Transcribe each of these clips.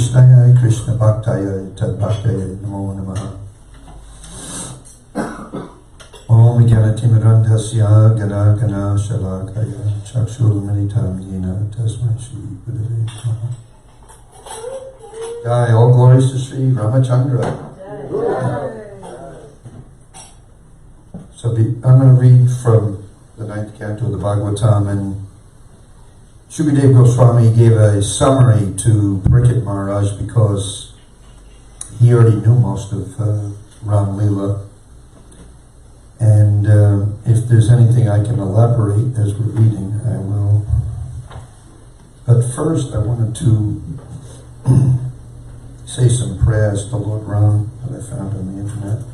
Krishnaya Krishna Bhaktaya Tad Bhaktaya Namo Namaha. Om Gyanatimirandhasya Gana Gana Shalakaya Chakshur Militam Yena Tasmai Shri Gurave Namaha. Jai, all glories to Sri Ramachandra. So I'm going to read from the 9th canto of the Bhagavatam, and Shukadeva Goswami gave a summary to Parikshit Maharaj because he already knew most of Ram Leela. And if there's anything I can elaborate as we're reading, I will. But first I wanted to say some prayers to Lord Ram that I found on the internet.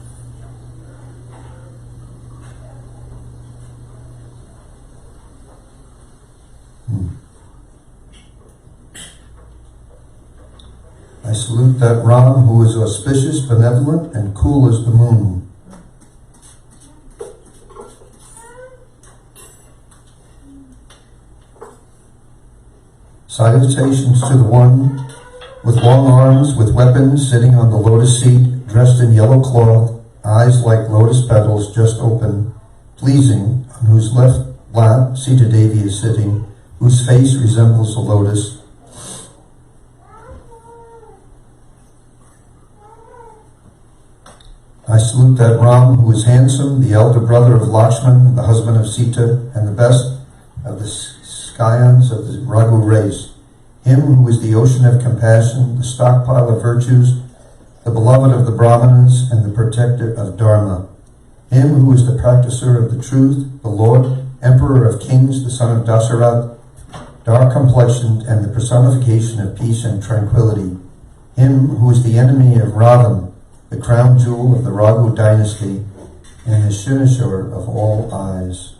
I salute that Ram who is auspicious, benevolent, and cool as the moon. Salutations to the one with long arms, with weapons, sitting on the lotus seat, dressed in yellow cloth, eyes like lotus petals just open, pleasing, on whose left lap Sita Devi is sitting, whose face resembles a lotus. I salute that Ram who is handsome, the elder brother of Lakshman, the husband of Sita, and the best of the scions of the Raghu race. Him who is the ocean of compassion, the stockpile of virtues, the beloved of the Brahmanas, and the protector of Dharma. Him who is the practicer of the truth, the Lord, Emperor of kings, the son of Dasarath, dark-complexioned, and the personification of peace and tranquility. Him who is the enemy of Radham, the crown jewel of the Raghu dynasty, and the Shinashur of all eyes.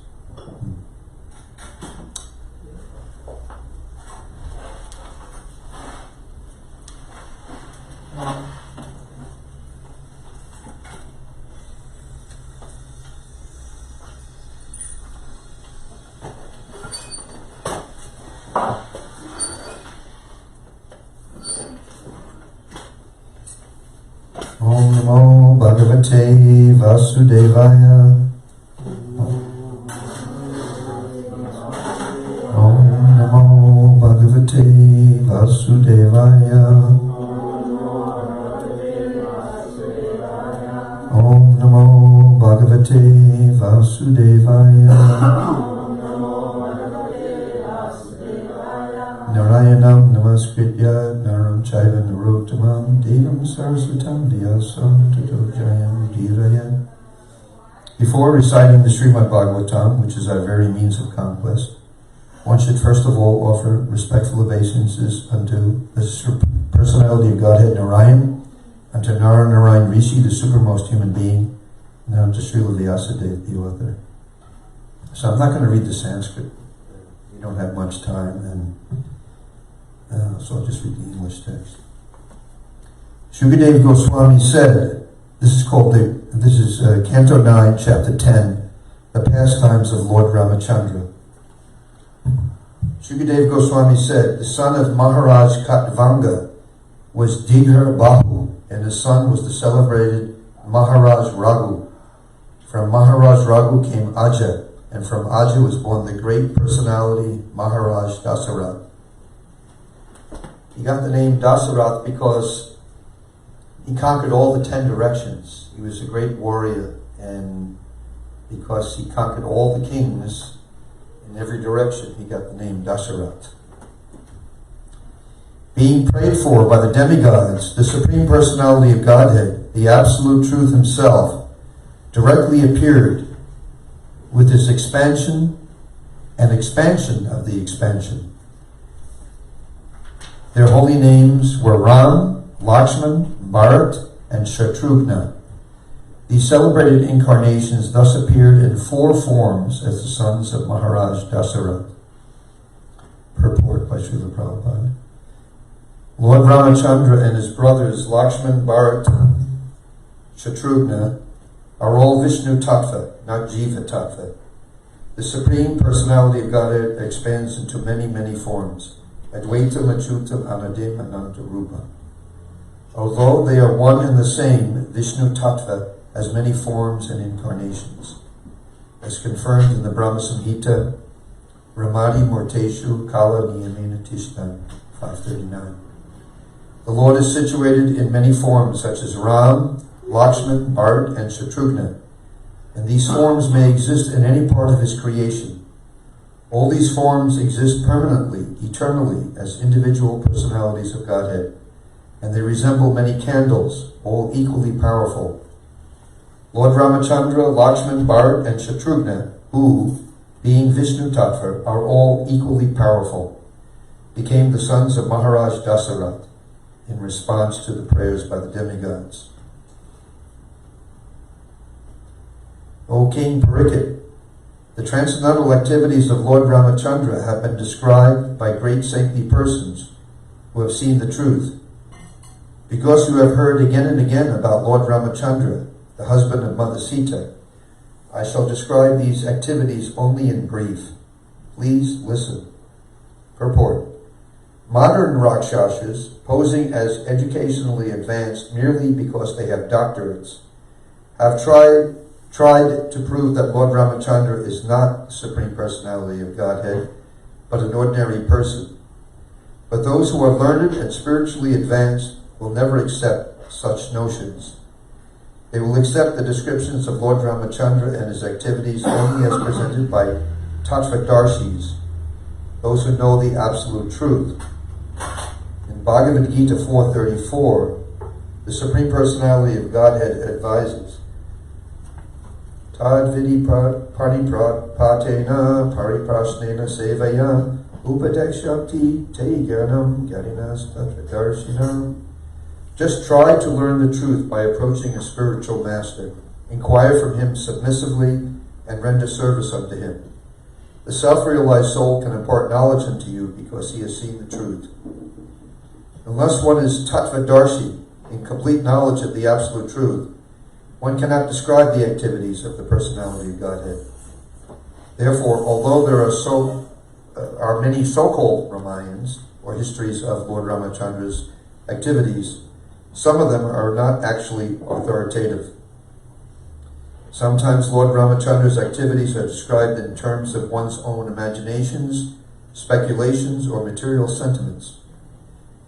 Om Namo Bhagavate Vasudevaya. Om Namo Bhagavate Vasudevaya. Om Namo Bhagavate Vasudevaya. Narayanam Namaskritya Naram Chaiva Narottamam Devam Saraswatam Vyasam Tato Jayam Dhiraya. Before reciting the Srimad Bhagavatam, which is our very means of conquest, one should first of all offer respectful obeisances unto the personality of Godhead Narayan, unto Nara Narayan Rishi, the supermost human being, and unto Srila Vyasadeva, the author. So I'm not going to read the Sanskrit. We don't have much time, and so I'll just read the English text. Shukadeva Goswami said, this is Canto 9, Chapter 10, the pastimes of Lord Ramachandra. Shukadeva Goswami said, the son of Maharaj Katvanga was Dighar Bahu, and his son was the celebrated Maharaj Raghu. From Maharaj Raghu came Aja, and from Aja was born the great personality Maharaj Dasarath. He got the name Dasarath because he conquered all the 10 directions. He was a great warrior, and because he conquered all the kings in every direction, he got the name Dasarath. Being prayed for by the demigods, the Supreme Personality of Godhead, the Absolute Truth Himself, directly appeared with His expansion and expansion of the expansion. Their holy names were Ram, Lakshman, Bharat, and Shatrughna. These celebrated incarnations thus appeared in 4 forms as the sons of Maharaj Dasarath. Purport by Srila Prabhupada. Lord Ramachandra and his brothers Lakshman, Bharat, Shatrughna are all Vishnu Tattva, not Jiva Tattva. The Supreme Personality of Godhead expands into many, many forms. Advaitam, Achyutam, Anadim, Ananta Rupa. Although they are one and the same, Vishnu Tattva has many forms and incarnations. As confirmed in the Brahma Samhita, Ramadi Murteshu Kala Niyamena Tishna 539. The Lord is situated in many forms such as Ram, Lakshman, Bharat, and Shatrughna, and these forms may exist in any part of his creation. All these forms exist permanently, eternally, as individual personalities of Godhead, and they resemble many candles, all equally powerful. Lord Ramachandra, Lakshman, Bharat, and Shatrughna, who, being Vishnu Tattva, are all equally powerful, became the sons of Maharaj Dasarath in response to the prayers by the demigods. O King Parikshit, the transcendental activities of Lord Ramachandra have been described by great saintly persons who have seen the truth. Because you have heard again and again about Lord Ramachandra, the husband of Mother Sita, I shall describe these activities only in brief. Please listen. Purport. Modern Rakshasas, posing as educationally advanced merely because they have doctorates, have tried to prove that Lord Ramachandra is not the Supreme Personality of Godhead, but an ordinary person. But those who are learned and spiritually advanced will never accept such notions. They will accept the descriptions of Lord Ramachandra and his activities only as presented by Tattvadarshis, those who know the absolute truth. In Bhagavad Gita 4.34, the Supreme Personality of Godhead advises, Tad vidi patena pariprasnena sevaya upadekshapti te gyanam gyaninas tattvadarshina. Just try to learn the truth by approaching a spiritual master. Inquire from him submissively and render service unto him. The self-realized soul can impart knowledge unto you because he has seen the truth. Unless one is Tattvadarshi, in complete knowledge of the absolute truth, one cannot describe the activities of the personality of Godhead. Therefore, although there are many so-called Ramayans, or histories of Lord Ramachandra's activities, some of them are not actually authoritative. Sometimes Lord Ramachandra's activities are described in terms of one's own imaginations, speculations, or material sentiments.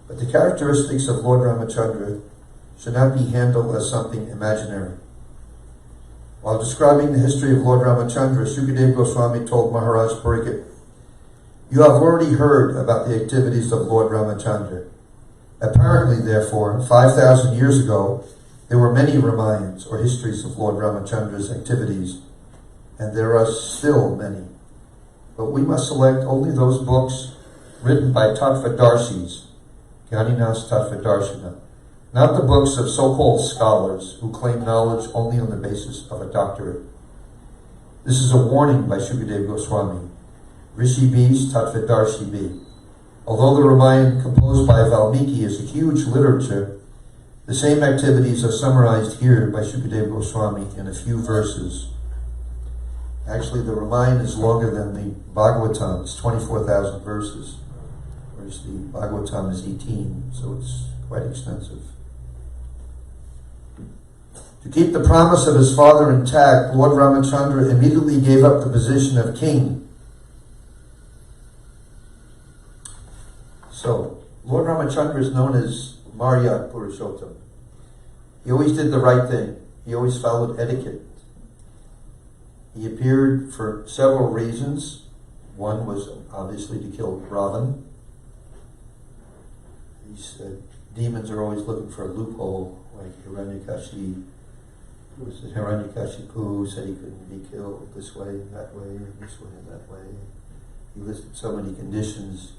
But the characteristics of Lord Ramachandra should not be handled as something imaginary. While describing the history of Lord Ramachandra, Shukadeva Goswami told Maharaj Parikshit, "You have already heard about the activities of Lord Ramachandra. Apparently, therefore, 5,000 years ago, there were many Ramayans, or histories of Lord Ramachandra's activities, and there are still many. But we must select only those books written by Tattvadarshis, Gyaninas Tattvadarshina, not the books of so-called scholars who claim knowledge only on the basis of a doctorate. This is a warning by Shukadeva Goswami. Rishi B's Tattvadarshi B. Although the Ramayana composed by Valmiki is a huge literature, the same activities are summarized here by Shukadeva Goswami in a few verses. Actually, the Ramayana is longer than the Bhagavatam. It's 24,000 verses, whereas the Bhagavatam is 18, so it's quite extensive. To keep the promise of his father intact, Lord Ramachandra immediately gave up the position of king. So, Lord Ramachandra is known as Maryat Purushottam. He always did the right thing. He always followed etiquette. He appeared for several reasons. One was obviously to kill Ravan. These demons are always looking for a loophole, like Hiranyakashi. Was it Hiranyakashipu said he couldn't be killed this way and that way, or this way and that way. He listed so many conditions,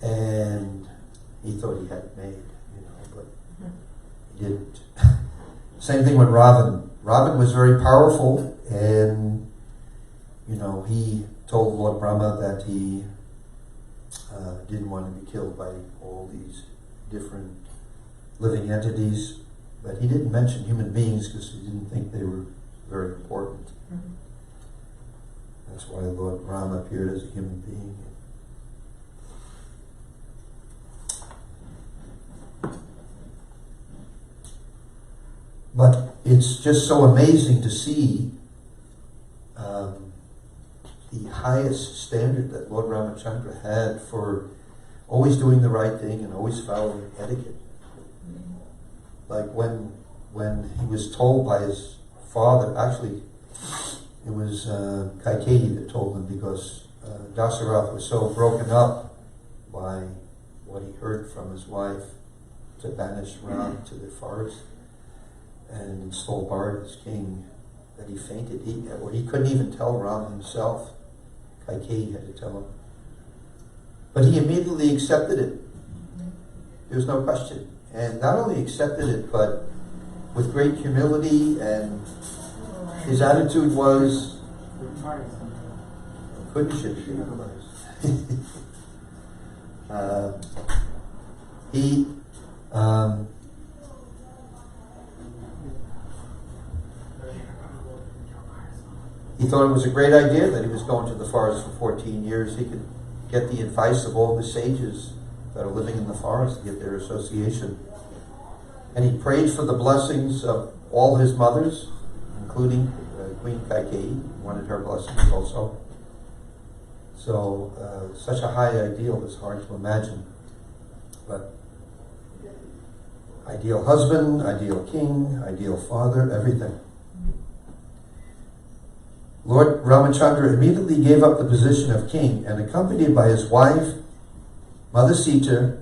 and he thought he had it made, but he didn't. Same thing with Ravan. Ravan was very powerful, and he told Lord Brahma that he didn't want to be killed by all these different living entities, but he didn't mention human beings because he didn't think they were very important. Mm-hmm. That's why Lord Rama appeared as a human being. But it's just so amazing to see the highest standard that Lord Ramachandra had for always doing the right thing and always following etiquette. Like when he was told by his father, actually it was Kaikeyi that told him, because Dasarath was so broken up by what he heard from his wife to banish Ram to the forest and install Bharat as king, that he fainted. He couldn't even tell Ram himself. Kaikeyi had to tell him. But he immediately accepted it. There was no question. And not only accepted it, but with great humility, and his attitude was, couldn't should be realized. He thought it was a great idea that he was going to the forest for 14 years. He could get the advice of all the sages that are living in the forest, get their association. And he prayed for the blessings of all his mothers, including Queen Kaikeyi, wanted her blessings also. So such a high ideal is hard to imagine. But ideal husband, ideal king, ideal father, everything. Lord Ramachandra immediately gave up the position of king and, accompanied by his wife, Mother Sita,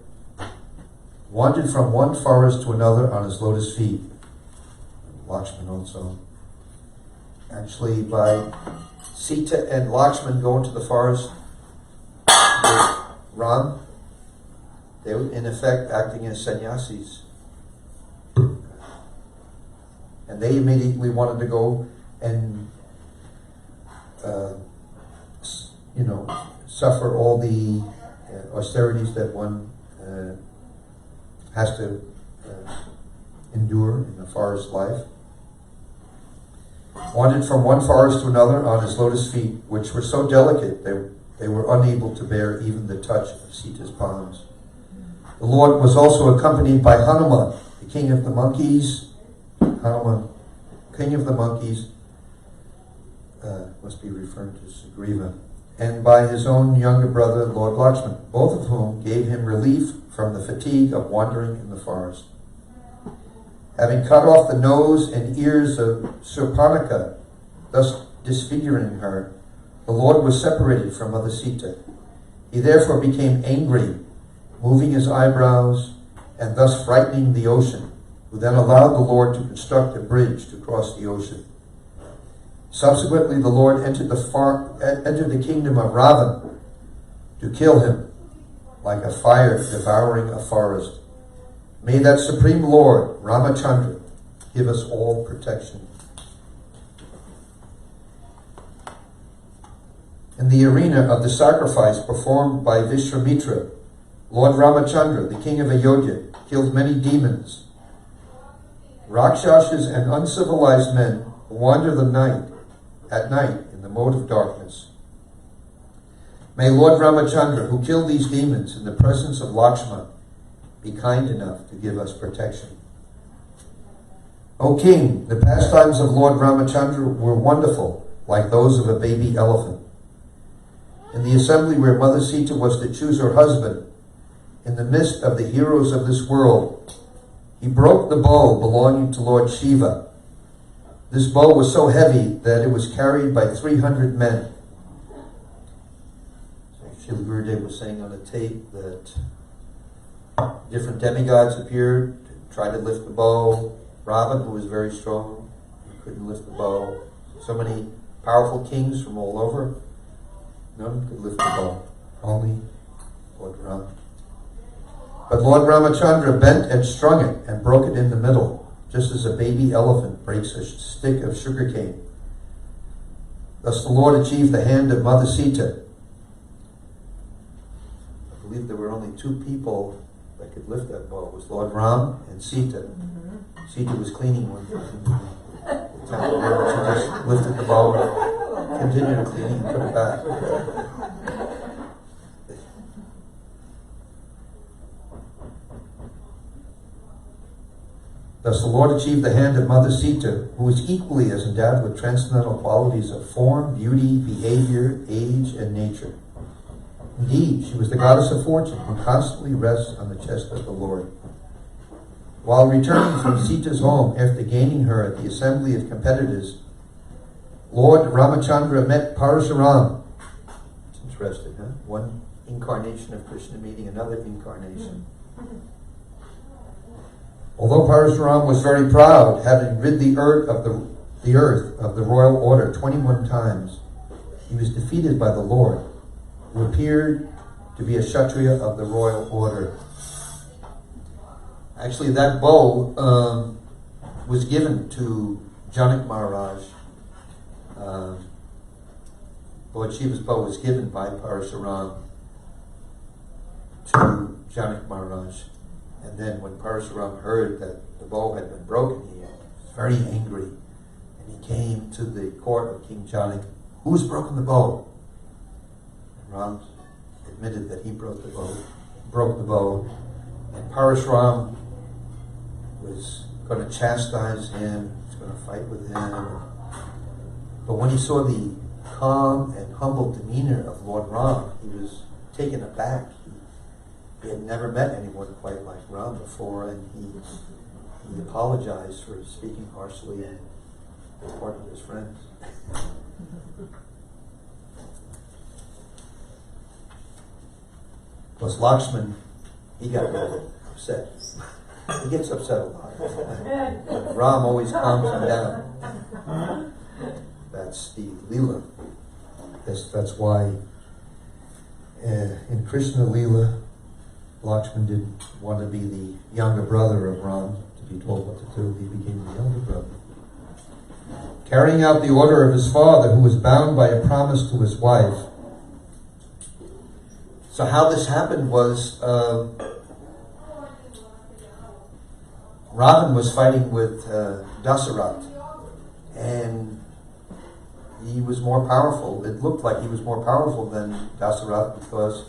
wandered from one forest to another on his lotus feet. Lakshman also. Actually, by Sita and Lakshman going to the forest with Ram, they were in effect acting as sannyasis. And they immediately wanted to go and suffer all the austerities that one has to endure in a forest life. Wandered from one forest to another on his lotus feet, which were so delicate they were unable to bear even the touch of Sita's palms. The Lord was also accompanied by Hanuman, the king of the monkeys. Hanuman, king of the monkeys, must be referring to Sugriva, and by his own younger brother, Lord Lakshman, both of whom gave him relief from the fatigue of wandering in the forest. Having cut off the nose and ears of Surpanaka, thus disfiguring her, the Lord was separated from Mother Sita. He therefore became angry, moving his eyebrows and thus frightening the ocean, who then allowed the Lord to construct a bridge to cross the ocean. Subsequently, the Lord entered the kingdom of Ravan to kill him, like a fire devouring a forest. May that Supreme Lord, Ramachandra, give us all protection. In the arena of the sacrifice performed by Vishwamitra, Lord Ramachandra, the king of Ayodhya, killed many demons, rakshasas, and uncivilized men who wander at night in the mode of darkness. May Lord Ramachandra, who killed these demons in the presence of Lakshman, be kind enough to give us protection. O King, the pastimes of Lord Ramachandra were wonderful, like those of a baby elephant. In the assembly where Mother Sita was to choose her husband, in the midst of the heroes of this world, he broke the bow belonging to Lord Shiva. This bow was so heavy that it was carried by 300 men. So Srila Gurudev was saying on a tape that different demigods appeared to try to lift the bow. Ravan, who was very strong, couldn't lift the bow. So many powerful kings from all over, none could lift the bow. Only Lord Rama. But Lord Ramachandra bent and strung it and broke it in the middle, just as a baby elephant breaks a stick of sugarcane. Thus the Lord achieved the hand of Mother Sita. I believe there were only two people that could lift that bow. It was Lord Ram and Sita. Mm-hmm. Sita was cleaning one time. She just lifted the bow, continued cleaning, and put it back. Thus the Lord achieved the hand of Mother Sita, who was equally as endowed with transcendental qualities of form, beauty, behavior, age, and nature. Indeed, she was the goddess of fortune, who constantly rests on the chest of the Lord. While returning from Sita's home after gaining her at the assembly of competitors, Lord Ramachandra met Parashuram. It's interesting, huh? One incarnation of Krishna meeting another incarnation. Although Parashuram was very proud, having rid the earth of the royal order 21 times, he was defeated by the Lord, who appeared to be a Kshatriya of the royal order. Actually, that bow was given to Janak Maharaj. Lord Shiva's bow was given by Parashuram to Janak Maharaj. And then when Parashuram heard that the bow had been broken, he was very angry. And he came to the court of King Janak. Who's broken the bow? And Ram admitted that he broke the bow. And Parashuram was going to chastise him, he was going to fight with him. But when he saw the calm and humble demeanor of Lord Ram, he was taken aback. He had never met anyone quite like Ram before, and he apologized for speaking harshly and departed his friends. Plus Lakshman, he got really upset. He gets upset a lot. But Ram always calms him down. That's the Leela. That's why in Krishna Leela, Lakshman didn't want to be the younger brother of Ram to be told what to do. He became the younger brother. Carrying out the order of his father, who was bound by a promise to his wife. So how this happened was Ravan was fighting with Dasarat, and he was more powerful. It looked like he was more powerful than Dasarat because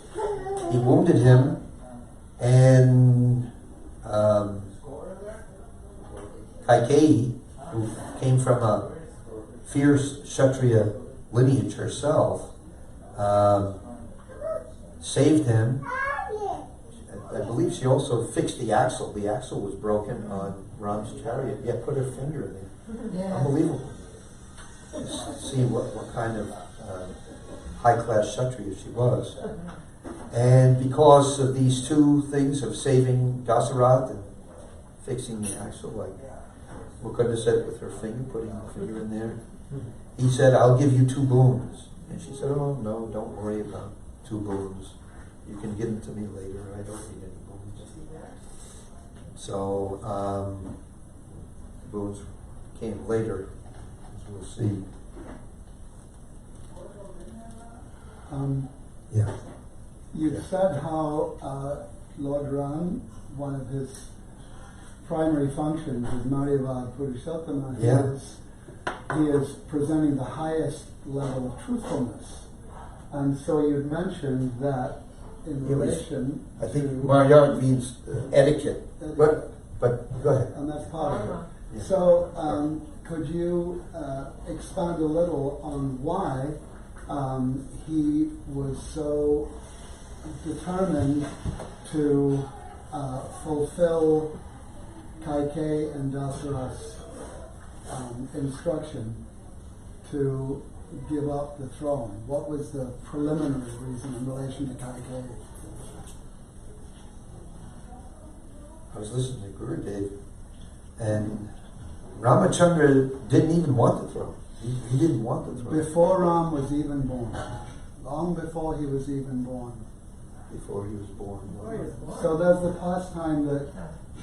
he wounded him, and Kaikeyi, who came from a fierce Kshatriya lineage herself, saved him. I believe she also fixed the axle. The axle was broken on Ram's chariot. Yeah, put her finger in there. Yeah. Unbelievable. See what kind of high-class Kshatriya she was. And because of these two things of saving Dasarat and fixing the axle, like Mukunda said with her finger, putting the finger in there, he said, "I'll give you 2 boons." And she said, "Oh, no, don't worry about 2 boons. You can give them to me later. I don't need any boons." So, the boons came later, as we'll see. Yeah. You said how Lord Ram, one of his primary functions is Mariavad Purushottama. Yeah. He is presenting the highest level of truthfulness. And so you'd mentioned that in relation I think Maryam means etiquette. But go ahead. And that's part of it. Yeah. So could you expand a little on why he was so determined to fulfill Kaikeyi and Dasarat's instruction to give up the throne? What was the preliminary reason in relation to Kaikeyi? I was listening to Gurudev, and Ramachandra didn't even want the throne. He didn't want the throne. Before Ram was even born. Long before he was even born. Before he was born. So there's the pastime that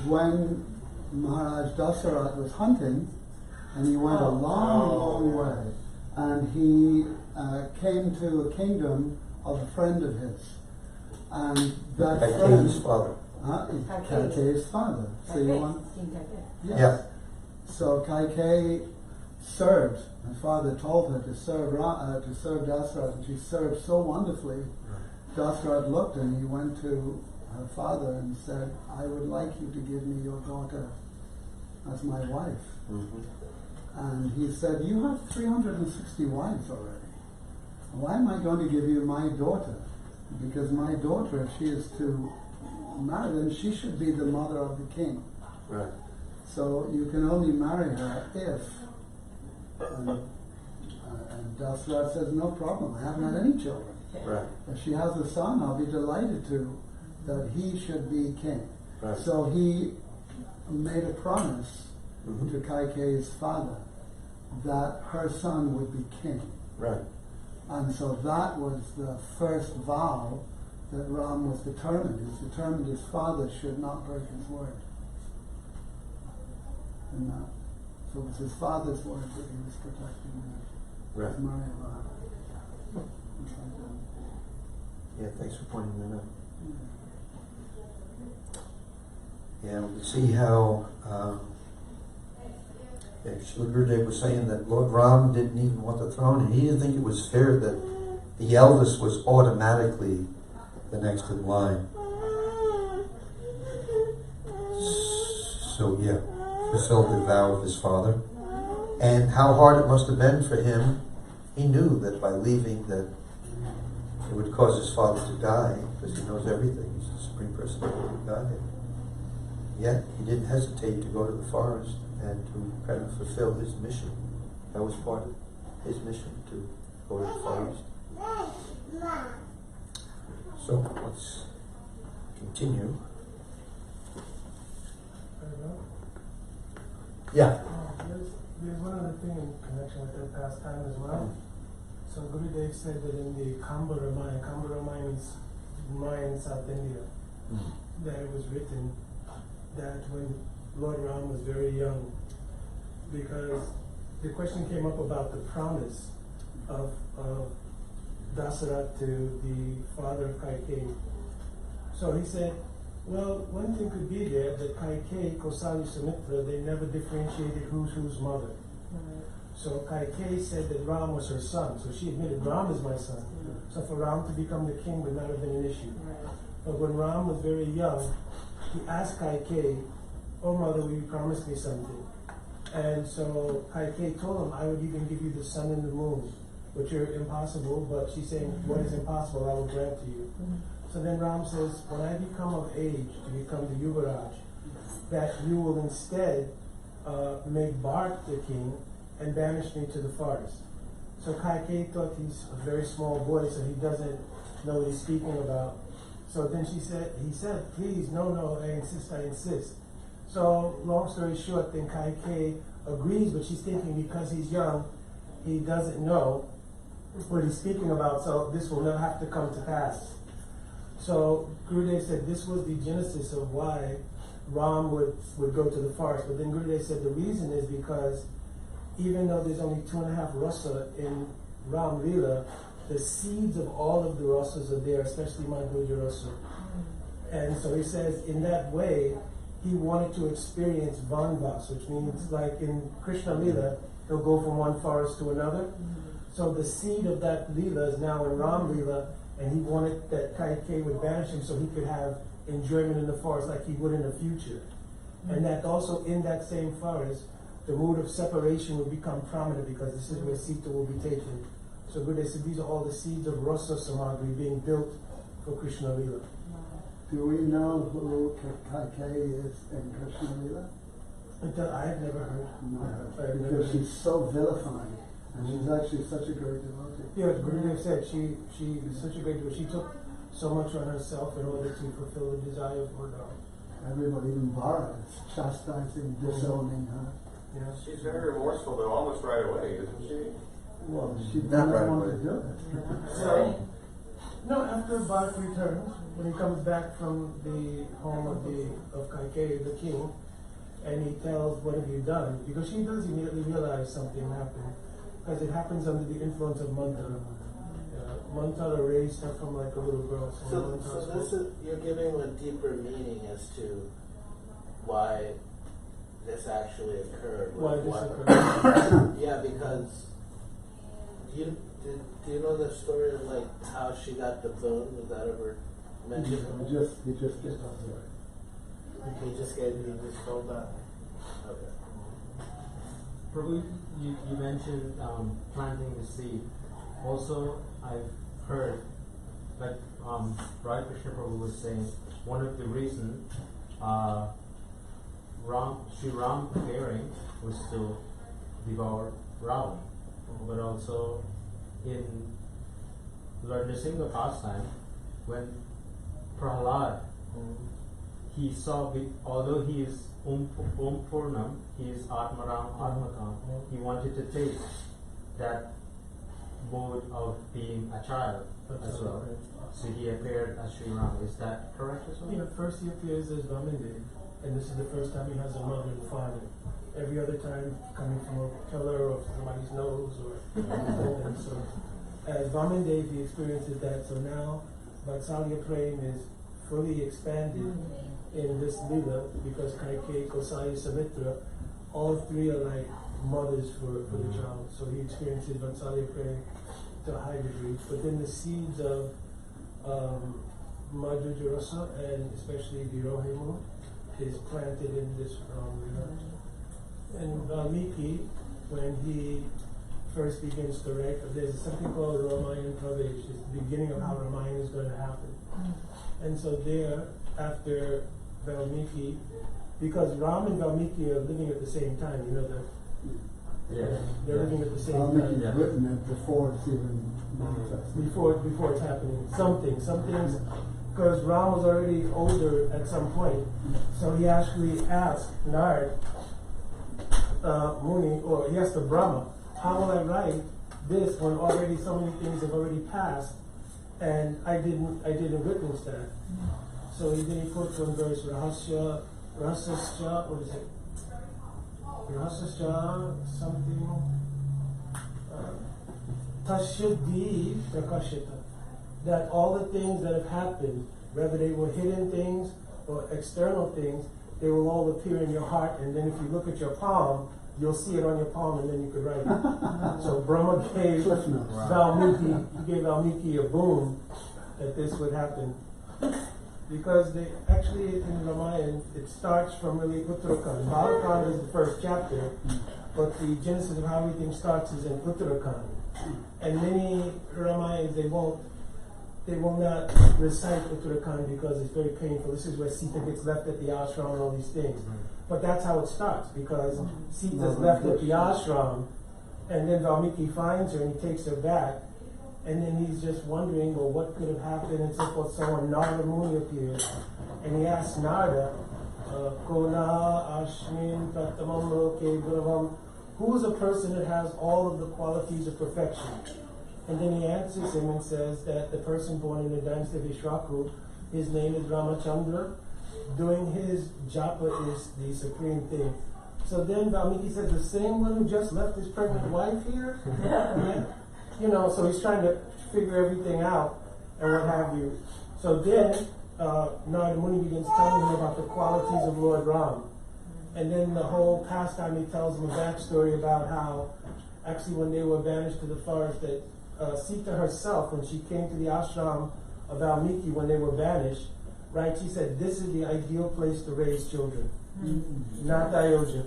when Maharaj Dasarat was hunting, and he went a long way, and he came to a kingdom of a friend of his. And that Kaikeyi's father. Kaikeyi's father. So you want? Yes. Yeah. So Kaikeyi served. My father told her to serve Dasarat, and she served so wonderfully. Dasarat looked, and he went to her father and said, "I would like you to give me your daughter as my wife. Mm-hmm. And he said, you have 360 wives already. Why am I going to give you my daughter? Because my daughter, if she is to marry, then she should be the mother of the king. Right. So you can only marry her if. And Dasrat says, no problem, I haven't had any children. Right. If she has a son, I'll be delighted that he should be king. Right. So he made a promise Mm-hmm. to Kaikeyi's father that her son would be king. Right. And so that was the first vow that Ram was determined. He was determined his father should not break his word. And so it was his father's word that he was protecting Right. his Maria vow. Yeah, thanks for pointing that out. Yeah, we see how Srila Gurudev was saying that Lord Ram didn't even want the throne, and he didn't think it was fair that the eldest was automatically the next in line. So yeah, fulfilled the vow of his father. And how hard it must have been for him. He knew that by leaving that it would cause his father to die, because he knows everything. He's the Supreme Personality of Godhead. Yet he didn't hesitate to go to the forest and to kind of fulfill his mission. That was part of his mission, to go to the forest. So let's continue. Yeah. There's one other thing in connection with that pastime as well. So Gurudev said that in the Kamba Ramayana is Ramayana in South India, that it was written that when Lord Ram was very young, because the question came up about the promise of Dasarat to the father of Kaikeyi. So he said, well, one thing could be there that Kaikeyi, Kosali, Sumitra, they never differentiated who's whose mother. So Kaikeyi said that Ram was her son, so she admitted Ram is my son. So for Ram to become the king would not have been an issue. But when Ram was very young, he asked Kaikeyi, oh mother, will you promise me something? And so Kaikeyi told him, I would even give you the sun and the moon, which are impossible, but she's saying, what is impossible, I will grant to you. So then Ram says, when I become of age to become the Yuvaraj, that you will instead make Bharat the king and banish me to the forest. So Kaikeyi thought he's a very small boy, so he doesn't know what he's speaking about. So then he said, please, no, I insist. So long story short, then Kaikeyi agrees, but she's thinking because he's young, he doesn't know what he's speaking about, so this will not have to come to pass. So Gurudev said this was the genesis of why Ram would go to the forest. But then Gurudev said the reason is because even though there's only 2.5 rasa in Ram Leela, the seeds of all of the rasas are there, especially Madhurya rasa. And so he says in that way, he wanted to experience Vanvas, which means like in Krishna Leela, he'll go from one forest to another. So the seed of that Leela is now in Ram Leela, and he wanted that Kaikeyi would banish him so he could have enjoyment in the forest like he would in the future. And that also in that same forest, the mood of separation will become prominent because this is where Sita will be taken. So Gurudev said these are all the seeds of Rasa Samagri being built for Krishna Leela. Do we know who Kaikeyi is in Krishna Leela? I have never heard. No, because she's so vilified, and she's actually such a great devotee. Yeah, Gurudev said she is such a great devotee. She took so much on herself in order to fulfill the desire of Lord Ram. Everybody, even Bharat, is chastising, disowning her. Yeah. She's very remorseful though, almost right away, isn't she? Well, she Not doesn't right want away. to do it. So, no, after Bharat returns, when he comes back from the home of Kaikeyi, the king, and he tells, what have you done? Because she does immediately realize something happened. Because it happens under the influence of Mantara. Mantara raised her from like a little girl. So this is, you're giving a deeper meaning as to why this actually occurred. Why this occurred? Yeah, because do you know the story of like how she got the boon? Was that ever mentioned? He just gave us He just told that. Okay. Prabhu, you mentioned planting the seed. Also, I've heard, like Radha Krishna Prabhu was saying, one of the reasons Sri Ram preparing was to devour Ravana, but also in Lord Nrsimha pastime, when Prahlad, he saw, although he is Purnam, he is Atmaram, Atmakam, he wanted to taste that mode of being a child as well. So he appeared as Sri Ram. Is that correct as well? Yeah, first he appears as Vaminde, and this is the first time he has a mother and father. Every other time coming from a pillar or somebody's nose or and so as Vaminde he experiences that. So now Vatsalya Prem is fully expanded in this Lila because Kaikeyi, Kosai, Sumitra, all three are like mothers for the child. So he experiences Vatsalya Prem to a high degree. But then the seeds of Madhurya Rasa and especially Virohimu is planted in this Lila. And Valmiki, when he first begins to write, there's something called Ramayana Pravesh, it's the beginning of how Ramayana is going to happen. And so there, after Valmiki, because Ram and Valmiki are living at the same time, you know that? Yes. They're living at the same Valmiki's time. written it before it's even manifested. Before it's happening. Some things, because Ram was already older at some point, so he actually asked Nard, Muni, or he asked the Brahma, how will I write this when already so many things have already passed and I didn't witness that. So then he put one verse, Rahasya, what is it? Rahasya something, Tashyadi Prakashita. That all the things that have happened, whether they were hidden things or external things, they will all appear in your heart, and then if you look at your palm, you'll see it on your palm, and then you could write it. So Brahma gave Valmiki a boon that this would happen. Because they actually in Ramayana, it starts from really Uttarakhand. Balakhand is the first chapter, but the genesis of how everything starts is in Uttarakhand. And many Ramayans, they will not recite Uttarakhand because it's very painful. This is where Sita gets left at the ashram and all these things. But that's how it starts, because Sita's left at the ashram, and then Valmiki finds her and he takes her back, and then he's just wondering, well, what could have happened and so forth. So when Narada Muni appears, and he asks Narada, Kona Ashmin Pratamam Loke Braham, who is a person that has all of the qualities of perfection? And then he answers him and says that the person born in the dynasty of Ishraku, his name is Ramachandra. Doing his japa is the supreme thing. So then Valmiki says, the same one who just left his pregnant wife here? Yeah. You know, so he's trying to figure everything out and what have you. So then Narada Muni begins telling him about the qualities of Lord Ram. And then the whole pastime, he tells him a backstory about how actually when they were banished to the forest, that Sita herself, when she came to the ashram of Valmiki when they were banished, right, she said, this is the ideal place to raise children, not Ayodhya.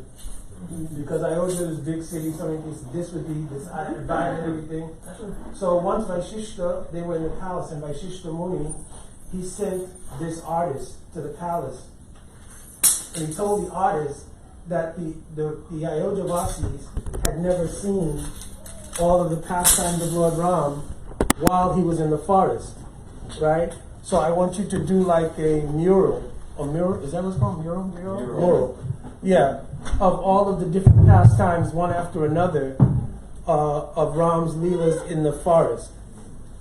Because Ayodhya is a big city, so many things, this would be this environment and everything. So once Vaishishta, they were in the palace, and Vaishishta Muni, he sent this artist to the palace. And he told the artist that the Ayodhya Vasis had never seen all of the pastimes of Lord Ram while he was in the forest, right? So I want you to do like a mural. A mural, is that what it's called? Mural. Yeah, of all of the different pastimes, one after another, of Ram's Leelas in the forest,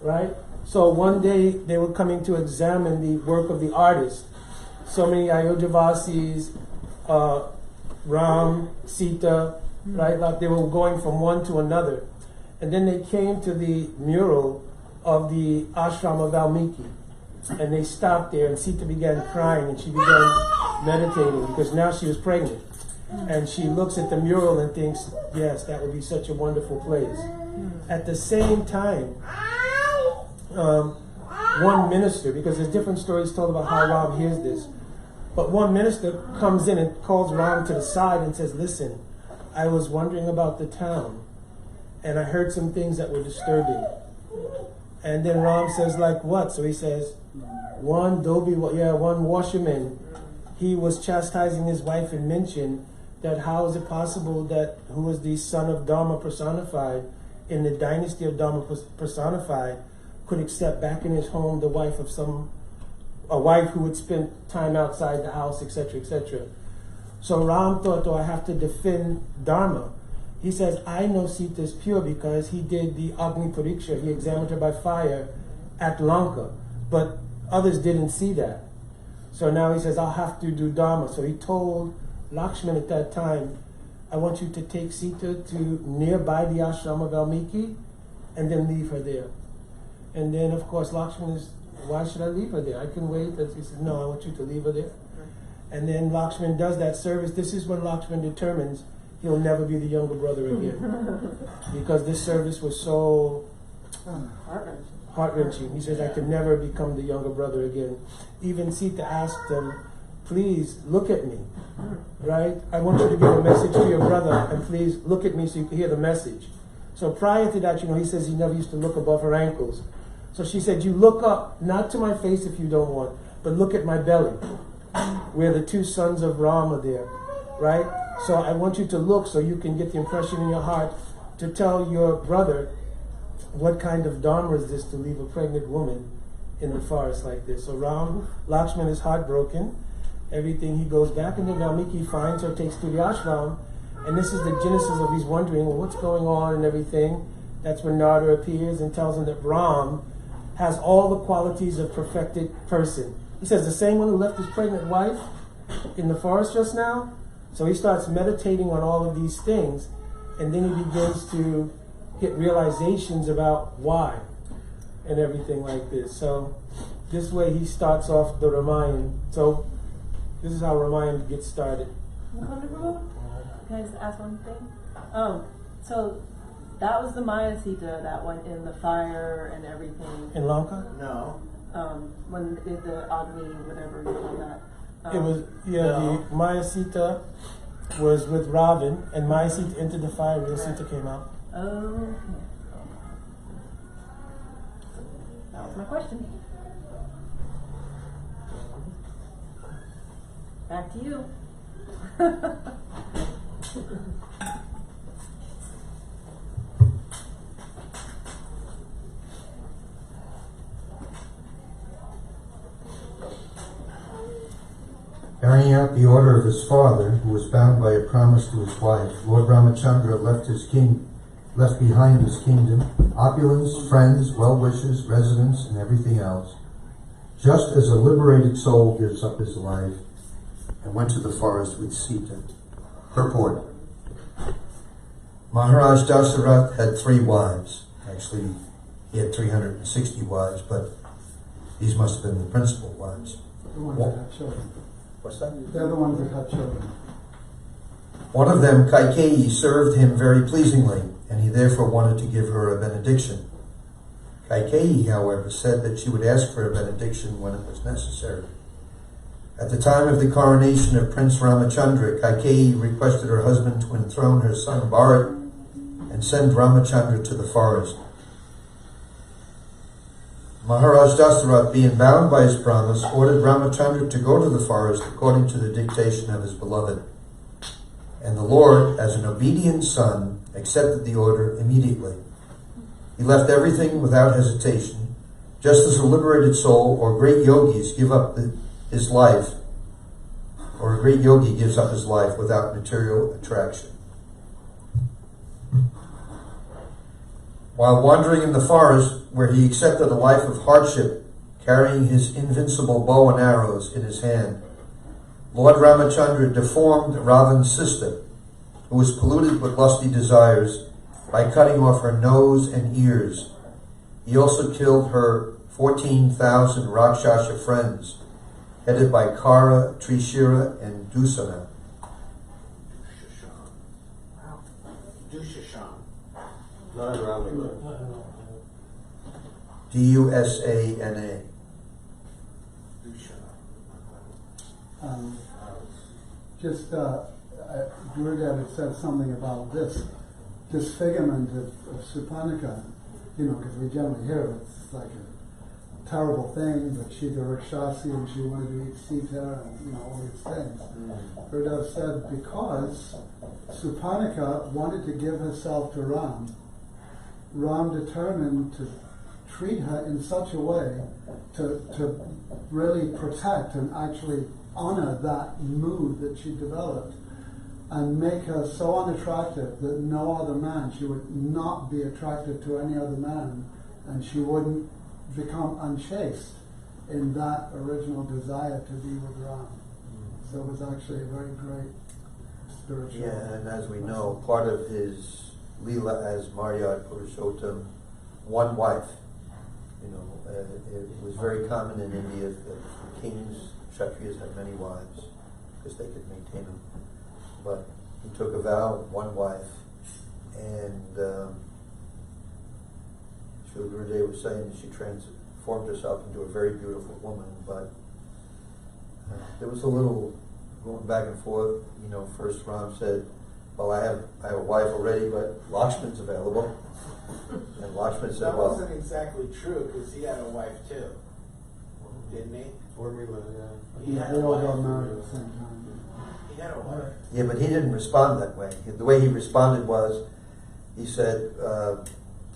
right? So one day they were coming to examine the work of the artist. So many Ayodhyavasis, Ram, Sita, right? Like they were going from one to another. And then they came to the mural of the ashram of Valmiki. And they stopped there, and Sita began crying, and she began meditating, because now she was pregnant. And she looks at the mural and thinks, yes, that would be such a wonderful place. At the same time, one minister, because there's different stories told about how Ram hears this, But one minister comes in and calls Ram to the side and says, listen, I was wondering about the town, and I heard some things that were disturbing. And then Ram says, like what? So he says, one washerman, he was chastising his wife and mentioned that how is it possible that who was the son of Dharma personified in the dynasty of Dharma personified could accept back in his home the wife of a wife who would spend time outside the house, etc., etc. So Ram thought, I have to defend Dharma. He says, I know Sita is pure because he did the Agni Pariksha, he examined her by fire at Lanka, but others didn't see that. So now he says, I'll have to do Dharma. So he told Lakshman at that time, I want you to take Sita to nearby the ashram of Valmiki and then leave her there. And then, of course, Lakshman is, why should I leave her there? I can wait. He says, no, I want you to leave her there. And then Lakshman does that service. This is when Lakshman determines he'll never be the younger brother again. Because this service was so heart-wrenching. He says, I could never become the younger brother again. Even Sita asked him, please look at me, right? I want you to give a message to your brother, and please look at me so you can hear the message. So prior to that, he says he never used to look above her ankles. So she said, you look up, not to my face if you don't want, but look at my belly, where the two sons of Rama are there, right? So I want you to look so you can get the impression in your heart to tell your brother what kind of dharma is this to leave a pregnant woman in the forest like this. So Lakshman is heartbroken. Everything, he goes back, and then Valmiki finds her, takes to the ashram, and this is the genesis of he's wondering, well, what's going on and everything. That's when Narada appears and tells him that Ram has all the qualities of perfected person. He says the same one who left his pregnant wife in the forest just now. So he starts meditating on all of these things, and then he begins to get realizations about why and everything like this. So this way he starts off the Ramayana. So this is how Ramayana gets started. Wonderful. Can I just ask one thing? So that was the Maya Sita that went in the fire and everything. In Lanka? No. When they did the Agni, whatever you call that. It was, no. the Maya Sita was with Ravan, and Maya Sita entered the fire, real Sita came out. Oh. That was my question. Back to you. Carrying out the order of his father, who was bound by a promise to his wife, Lord Ramachandra left behind his kingdom, opulence, friends, well-wishers, residence, and everything else, just as a liberated soul gives up his life, and went to the forest with Sita. Purport. Maharaj Dasarath had 3 wives. Actually, he had 360 wives, but these must have been the principal wives. The ones that have children. What's that? They're the ones that have children. One of them, Kaikeyi, served him very pleasingly, and he therefore wanted to give her a benediction. Kaikeyi, however, said that she would ask for a benediction when it was necessary. At the time of the coronation of Prince Ramachandra, Kaikeyi requested her husband to enthrone her son Bharat and send Ramachandra to the forest. Maharaj Dasarath, being bound by his promise, ordered Ramachandra to go to the forest according to the dictation of his beloved. And the Lord, as an obedient son, accepted the order immediately. He left everything without hesitation, just as a liberated soul or great yogis give up his life, or a great yogi gives up his life without material attraction. While wandering in the forest, where he accepted a life of hardship, carrying his invincible bow and arrows in his hand, Lord Ramachandra deformed Ravan's sister, who was polluted with lusty desires, by cutting off her nose and ears. He also killed her 14,000 Rakshasa friends, headed by Kara, Trishira, and Dusana. Dushashan. Not around me. Dusana. just Gurudev had said something about this disfigurement of Supanika, because we generally hear it's like a terrible thing, but she's a Rakshasi and she wanted to eat Sita and all these things. Gurudev said because Supanika wanted to give herself to Ram, Ram determined to treat her in such a way to really protect and actually honor that mood that she developed and make her so unattractive that no other man, she would not be attracted to any other man, and she wouldn't become unchaste in that original desire to be with Ram. So it was actually a very great spiritual. Yeah, and as we know, part of his Leela as Maryad Purushottam, one wife. It was very common in India that kings, Kshatriyas had many wives because they could maintain them. But he took a vow, one wife, and Srila Gurudev was saying that she transformed herself into a very beautiful woman, but there was a little going back and forth. First Ram said, well, I have a wife already, but Lakshman's available. And Lakshman said, That well, wasn't exactly true because he had a wife too, didn't he? He had They a all got wife. married at the same time. He had a wife. yeah, but he didn't respond that way. The way he responded was, he said,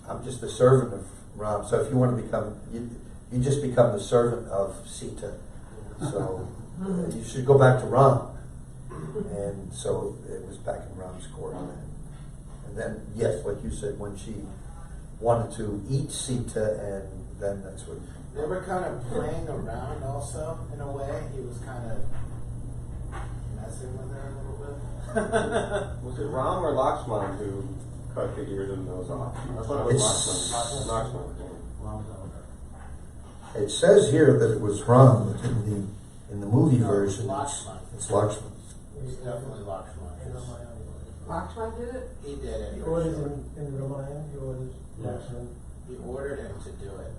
I'm just a servant of Ram, so if you want to become, you just become the servant of Sita. So you should go back to Ram. And so it was back in Ram's court. And then, yes, like you said, when she wanted to eat Sita, and then that's what... They were kind of playing around also, in a way. He was kind of messing with her a little bit. Was it Ram or Lakshman who cut the ears and nose off? I thought it was Lakshman. It says here that it was Ram, but in the movie No, version, Lakshman. it's Lakshman. It's definitely Lakshman. Lakshman did it? He did it. He orders in Ramayana, he orders Lakshman. He ordered him to do it.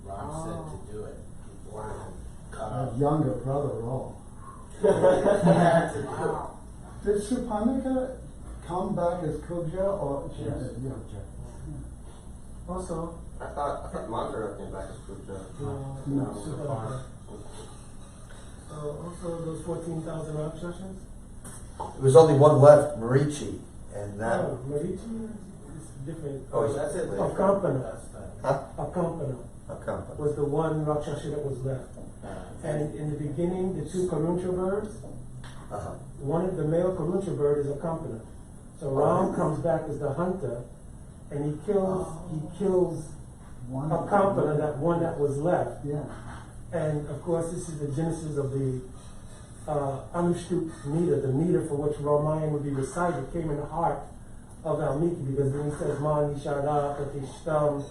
Ram said to do it. He ordered him. A younger brother, all. He had to do it. Did Supanika come back as Kubja or she Yes. did? Yeah. Also, I thought Mandara came back as Puja. No. Supanika. Also those 14,000 Rakshasas. There was only one left, Marichi, and that... No, Marichi is different. Oh, That's it. Akampana. Huh? Akampana Akampa. was the one Rakshasa that was left. And in the beginning, the two Karuncha birds, Uh-huh. one of the male Karuncha bird is Akampana. So Ram comes back as the hunter, and he kills One. Akampana, that one that was left. Yeah. And of course, this is the genesis of the Anushtup meter, the meter for which Ramayana would be recited, came in the heart of Valmiki, because then he says, Mani Shada Pratishtam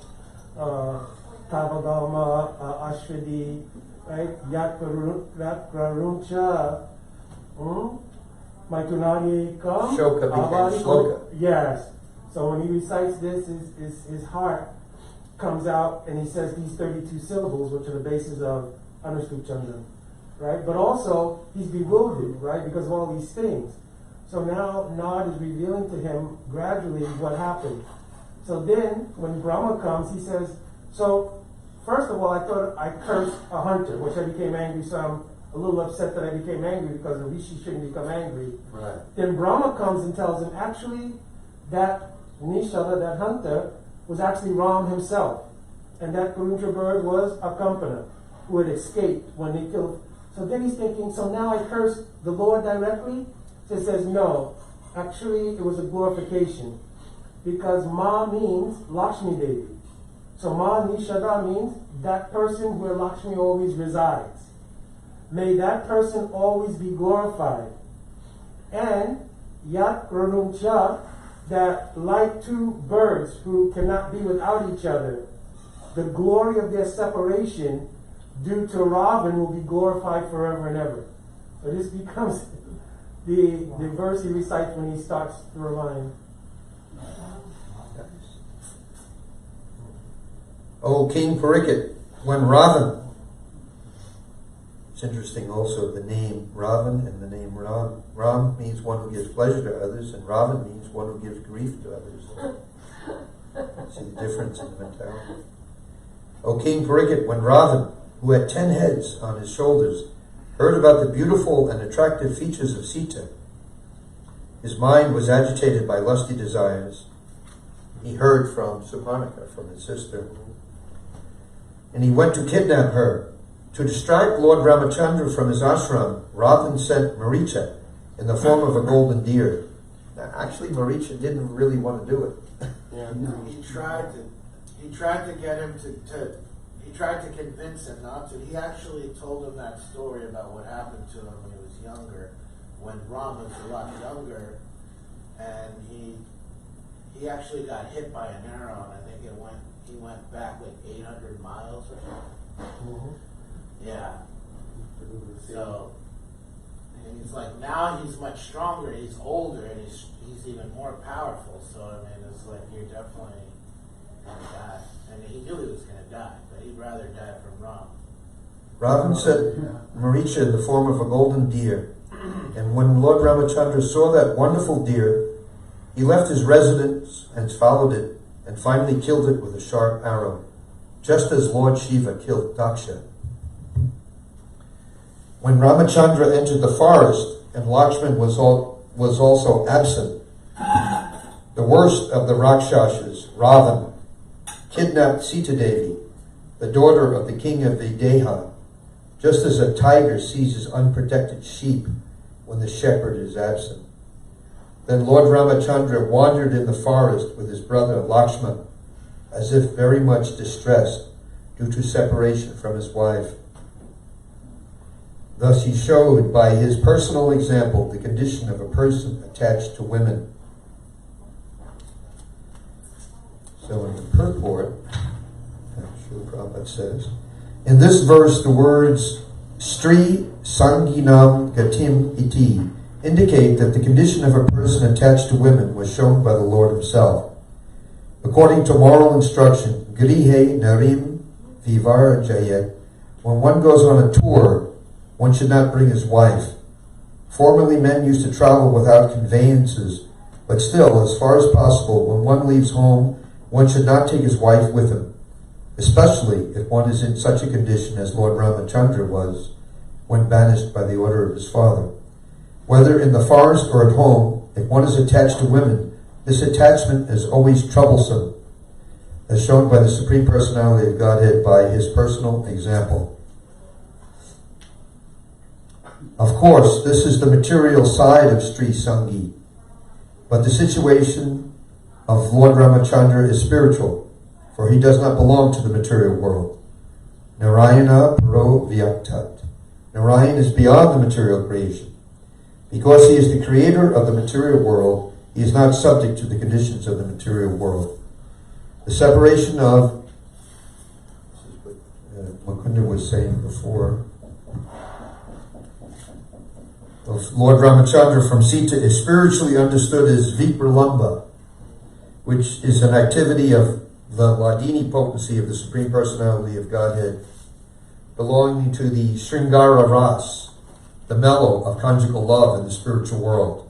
Tavagama Ashvadi, right? Yat Karuncha Maitunani Kam Shoka became Shloka. Yes. So when he recites this, his heart comes out and he says these 32 syllables, which are the basis of Anushtup Chandra. Right? But also, he's bewildered, right, because of all these things. So now Nod is revealing to him gradually what happened. So then, when Brahma comes, he says, so, first of all, I thought I cursed a hunter, which I became angry, so I'm a little upset that I became angry because a rishi shouldn't become angry. Right. Then Brahma comes and tells him, actually, that Nishala, that hunter, was actually Ram himself. And that Karuncha bird was Akampana, who had escaped when they killed. So then he's thinking, so now I cursed the Lord directly? So he says, no, actually it was a glorification. Because Ma means Lakshmi Devi. So Ma Nishada means that person where Lakshmi always resides. May that person always be glorified. And Yat Ranuncha, that like two birds who cannot be without each other, the glory of their separation due to Ravan will be glorified forever and ever. So this becomes the verse he recites when he starts the Ramayana. O King Parikit, when Ravan It's interesting also, the name Ravan and the name Ram. Ram means one who gives pleasure to others, and Ravan means one who gives grief to others. See the difference in the mentality. O King Parikshit, when Ravan, who had 10 heads on his shoulders, heard about the beautiful and attractive features of Sita, his mind was agitated by lusty desires. He heard from Suparnika, from his sister, and he went to kidnap her. To distract Lord Ramachandra from his ashram, Ravan sent Maricha in the form of a golden deer. Now, actually, Maricha didn't really want to do it. Yeah. No. He tried to get him he tried to convince him not to. He actually told him that story about what happened to him when he was younger, when Rama was a lot younger, and he actually got hit by an arrow, and I think he went back like 800 miles or something. Yeah. So, and he's like, now he's much stronger, he's older, and he's even more powerful. So, I mean, it's like, you're definitely going to die. And he knew he was going to die, but he'd rather die from Ram. Ravan sent Maricha in the form of a golden deer. And when Lord Ramachandra saw that wonderful deer, he left his residence and followed it, and finally killed it with a sharp arrow, just as Lord Shiva killed Daksha. When Ramachandra entered the forest and Lakshman was also absent, the worst of the Rakshasas, Ravan, kidnapped Sita Devi, the daughter of the king of Videha, just as a tiger seizes unprotected sheep when the shepherd is absent. Then Lord Ramachandra wandered in the forest with his brother Lakshman, as if very much distressed due to separation from his wife. Thus he showed by his personal example the condition of a person attached to women. So in the purport, Srila Prabhupada says, in this verse the words Stri Sanginam Gatim Iti indicate that the condition of a person attached to women was shown by the Lord himself. According to moral instruction, Grihe Narim Vivar Jayet, when one goes on a tour, one should not bring his wife. Formerly men used to travel without conveyances, but still, as far as possible, when one leaves home, one should not take his wife with him, especially if one is in such a condition as Lord Ramachandra was when banished by the order of his father. Whether in the forest or at home, if one is attached to women, this attachment is always troublesome, as shown by the Supreme Personality of Godhead by his personal example. Of course, this is the material side of Sri Sangi, but the situation of Lord Ramachandra is spiritual, for he does not belong to the material world. Narayana Paro Vyaktat. Narayan is beyond the material creation. Because he is the creator of the material world, he is not subject to the conditions of the material world. The separation of, this is what Mukunda was saying before, of Lord Ramachandra from Sita is spiritually understood as Vipralamba, which is an activity of the Ladini potency of the Supreme Personality of Godhead, belonging to the Sringara Ras, the mellow of conjugal love in the spiritual world.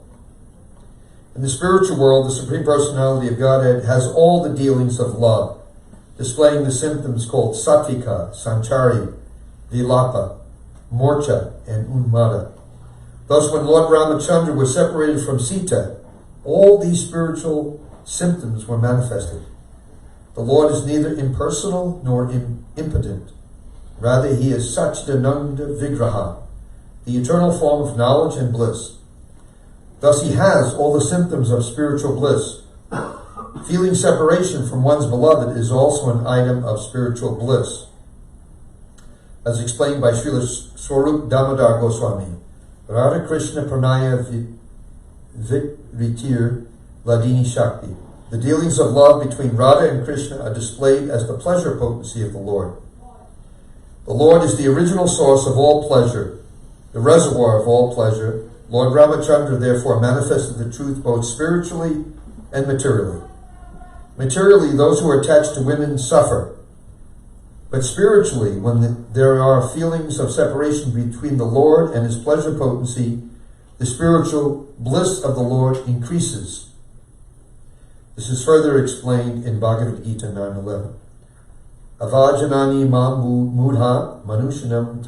In the spiritual world, the Supreme Personality of Godhead has all the dealings of love, displaying the symptoms called Sattvika, Sanchari, Vilapa, Morcha, and Unmada. Thus, when Lord Ramachandra was separated from Sita, all these spiritual symptoms were manifested. The Lord is neither impersonal nor impotent. Rather, he is Satchidananda Vigraha, the eternal form of knowledge and bliss. Thus, he has all the symptoms of spiritual bliss. Feeling separation from one's beloved is also an item of spiritual bliss, as explained by Srila Swarup Damodar Goswami. Radha Krishna Pranaya Vitir Ladini Shakti. The dealings of love between Radha and Krishna are displayed as the pleasure potency of the Lord. The Lord is the original source of all pleasure, the reservoir of all pleasure. Lord Ramachandra therefore manifested the truth both spiritually and materially. Materially, those who are attached to women suffer. But spiritually, when there are feelings of separation between the Lord and his pleasure potency, the spiritual bliss of the Lord increases. This is further explained in Bhagavad Gita 9:11. Avajanani ma mudha manushanim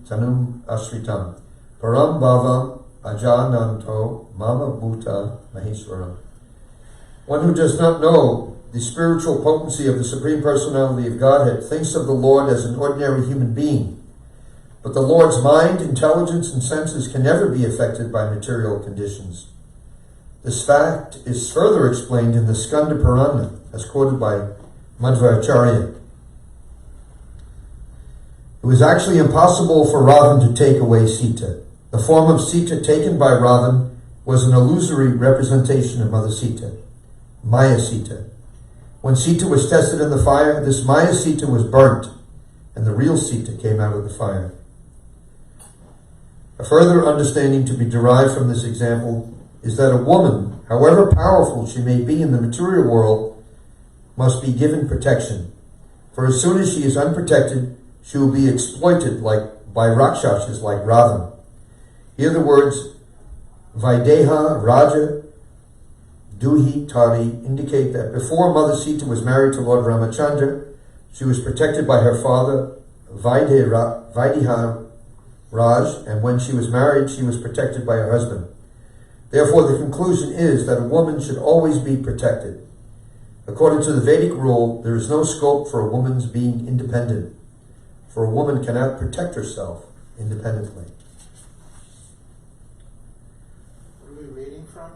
tanum asritam param bhavam ajananto mama bhuta maheswaram. One who does not know the spiritual potency of the Supreme Personality of Godhead thinks of the Lord as an ordinary human being. But the Lord's mind, intelligence, and senses can never be affected by material conditions. This fact is further explained in the Skanda Purana, as quoted by Madhvacharya. It was actually impossible for Ravan to take away Sita. The form of Sita taken by Ravan was an illusory representation of Mother Sita, Maya Sita. When Sita was tested in the fire, this Maya Sita was burnt, and the real Sita came out of the fire. A further understanding to be derived from this example is that a woman, however powerful she may be in the material world, must be given protection. For as soon as she is unprotected, she will be exploited by Rakshasas like Ravan. Here the words Vaideha Raja Duhi Tari indicate that before Mother Sita was married to Lord Ramachandra, she was protected by her father Vaideha Raj, and when she was married, she was protected by her husband. Therefore, the conclusion is that a woman should always be protected. According to the Vedic rule, there is no scope for a woman's being independent, for a woman cannot protect herself independently. What are we reading from?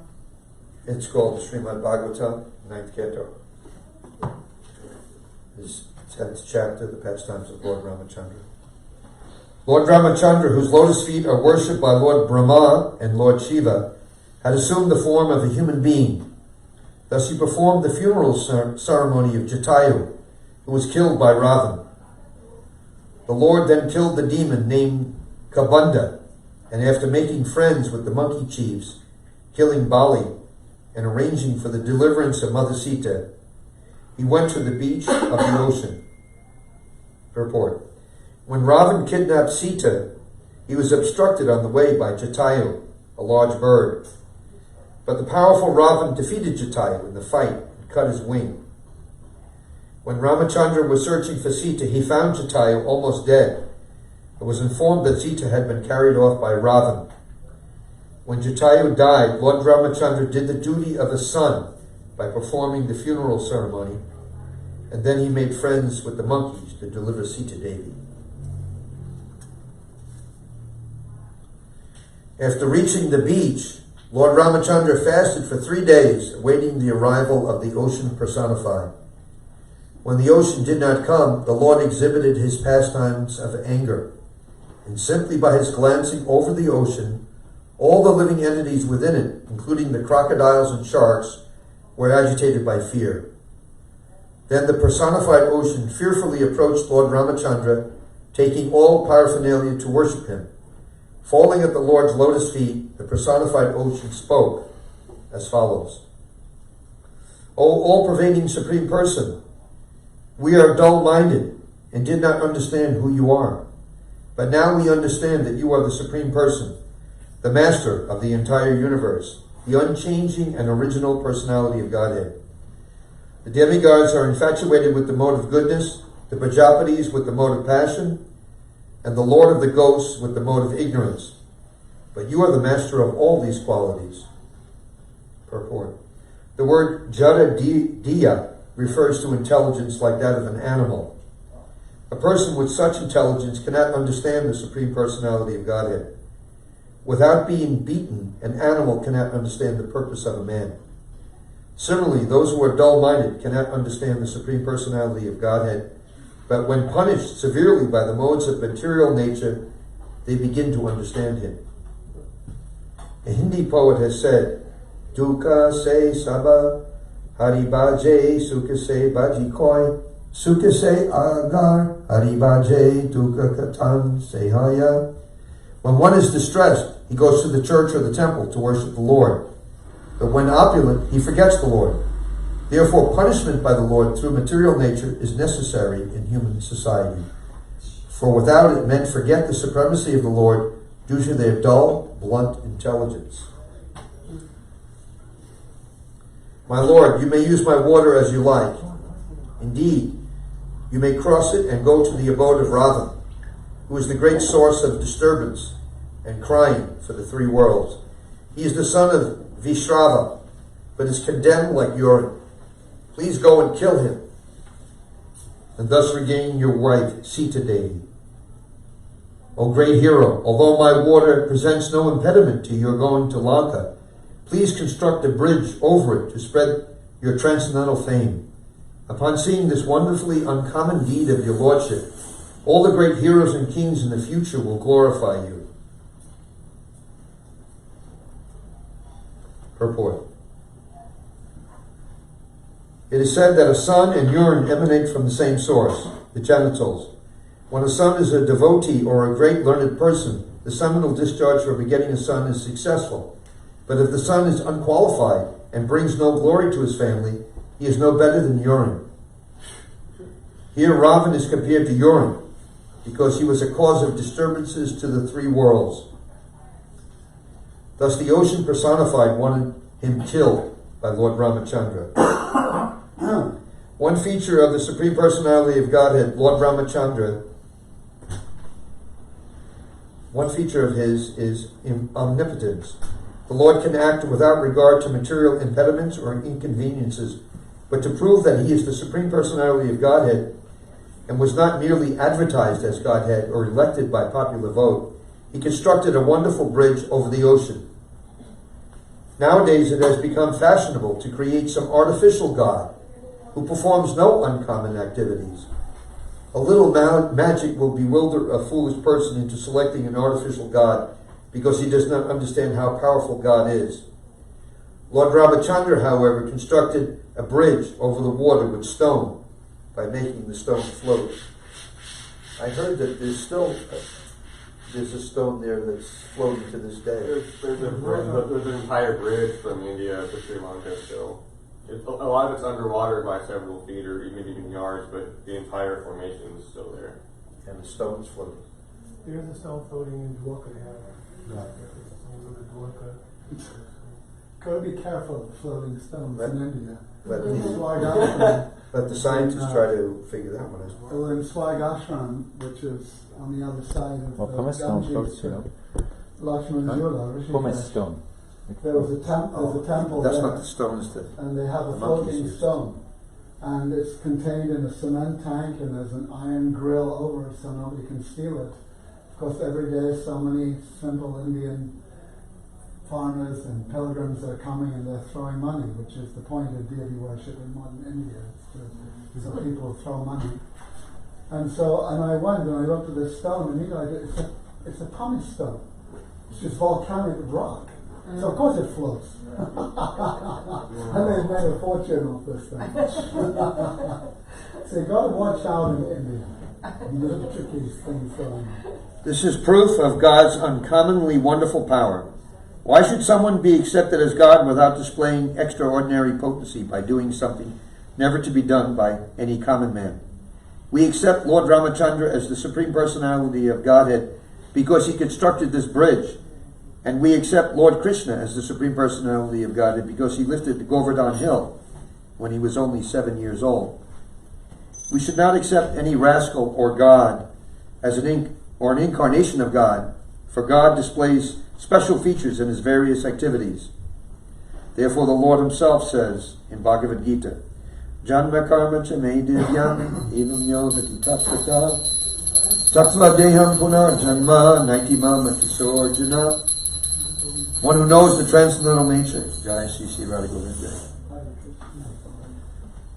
It's called Srimad Bhagavatam, 9th Canto. This 10th chapter, the pastimes of Lord Ramachandra. Lord Ramachandra, whose lotus feet are worshipped by Lord Brahma and Lord Shiva, had assumed the form of a human being. Thus he performed the funeral ceremony of Jatayu, who was killed by Ravan. The Lord then killed the demon named Kabanda, and after making friends with the monkey chiefs, killing Bali, and arranging for the deliverance of Mother Sita, he went to the beach of the ocean. Purport. When Ravan kidnapped Sita, he was obstructed on the way by Jatayu, a large bird. But the powerful Ravan defeated Jatayu in the fight and cut his wing. When Ramachandra was searching for Sita, he found Jatayu almost dead and was informed that Sita had been carried off by Ravan. When Jatayu died, Lord Ramachandra did the duty of a son by performing the funeral ceremony, and then he made friends with the monkeys to deliver Sita Devi. After reaching the beach, Lord Ramachandra fasted for 3 days, awaiting the arrival of the ocean personified. When the ocean did not come, the Lord exhibited his pastimes of anger, and simply by his glancing over the ocean, all the living entities within it, including the crocodiles and sharks, were agitated by fear. Then the personified ocean fearfully approached Lord Ramachandra, taking all paraphernalia to worship him. Falling at the Lord's lotus feet, the personified ocean spoke as follows. O all-pervading Supreme Person, we are dull-minded and did not understand who you are. But now we understand that you are the Supreme Person, the Master of the entire universe, the unchanging and original personality of Godhead. The demigods are infatuated with the mode of goodness, the Prajapatis with the mode of passion, and the Lord of the ghosts with the mode of ignorance. But you are the master of all these qualities. Purport. The word jara diya refers to intelligence like that of an animal. A person with such intelligence cannot understand the Supreme Personality of Godhead. Without being beaten, an animal cannot understand the purpose of a man. Similarly, those who are dull-minded cannot understand the Supreme Personality of Godhead, but when punished severely by the modes of material nature, they begin to understand him. A Hindi poet has said, Dukkha se saba, hari baje, sukha se baji koi, sukha se agar, hari baje, dukkha katan se haya. When one is distressed, he goes to the church or the temple to worship the Lord. But when opulent, he forgets the Lord. Therefore, punishment by the Lord through material nature is necessary in human society. For without it, men forget the supremacy of the Lord due to their dull, blunt intelligence. My Lord, you may use my water as you like. Indeed, you may cross it and go to the abode of Rama, who is the great source of disturbance and crying for the three worlds. He is the son of Vishrava, but is condemned like urine. Please go and kill him, and thus regain your wife, Sita Devi. O great hero, although my water presents no impediment to your going to Lanka, please construct a bridge over it to spread your transcendental fame. Upon seeing this wonderfully uncommon deed of your lordship, all the great heroes and kings in the future will glorify you. Purport. It is said that a son and urine emanate from the same source, the genitals. When a son is a devotee or a great learned person, the seminal discharge for begetting a son is successful. But if the son is unqualified and brings no glory to his family, he is no better than urine. Here Ravan is compared to urine, because he was a cause of disturbances to the three worlds. Thus the ocean personified wanted him killed by Lord Ramachandra. One feature of the Supreme Personality of Godhead, Lord Ramachandra, one feature of his is omnipotence. The Lord can act without regard to material impediments or inconveniences, but to prove that he is the Supreme Personality of Godhead and was not merely advertised as Godhead or elected by popular vote, he constructed a wonderful bridge over the ocean. Nowadays it has become fashionable to create some artificial God who performs no uncommon activities. A little magic will bewilder a foolish person into selecting an artificial God because he does not understand how powerful God is. Lord Ramachandra, however, constructed a bridge over the water with stone by making the stone float. I heard that there's a stone there that's floating to this day. There's an entire bridge from India to Sri Lanka still. A lot of it's underwater by several feet or maybe even yards, but the entire formation is still there. And the stone's floating. There's a stone floating in Dwarka. Gotta be careful of floating stones in India. Let In the, Swagashram, let the scientists try to figure that one out. well, in Swagashram, which is on the other side of Come a stone floats, Ganges, you know. Lakshmanjula, Come a Rishikesh. stone. There was there's a temple That's there, not the stone, it's the... and they have a the monkeys floating used. stone, and it's contained in a cement tank, and there's an iron grill over it so nobody can steal it. Of course, every day so many simple Indian farmers and pilgrims are coming and they're throwing money, which is the point of deity worship in modern India. So people throw money. And I went and I looked at this stone, and it's a pumice stone. It's just volcanic rock. So of course it floats. And they've made a fortune off this thing. So you've got to watch out in India. Little tricky things going on. This is proof of God's uncommonly wonderful power. Why should someone be accepted as God without displaying extraordinary potency by doing something never to be done by any common man? We accept Lord Ramachandra as the Supreme Personality of Godhead because he constructed this bridge. And we accept Lord Krishna as the Supreme Personality of Godhead because he lifted the Govardhan Hill when he was only 7 years old. We should not accept any rascal or God as an incarnation of God, for God displays special features in his various activities. Therefore the Lord himself says in Bhagavad Gita, Janma karma cha me divyam evam yodati tattva tattva deham punar janma naitima matisorjuna. One who knows the transcendental nature, Jai Sri Sri Radha Govinda.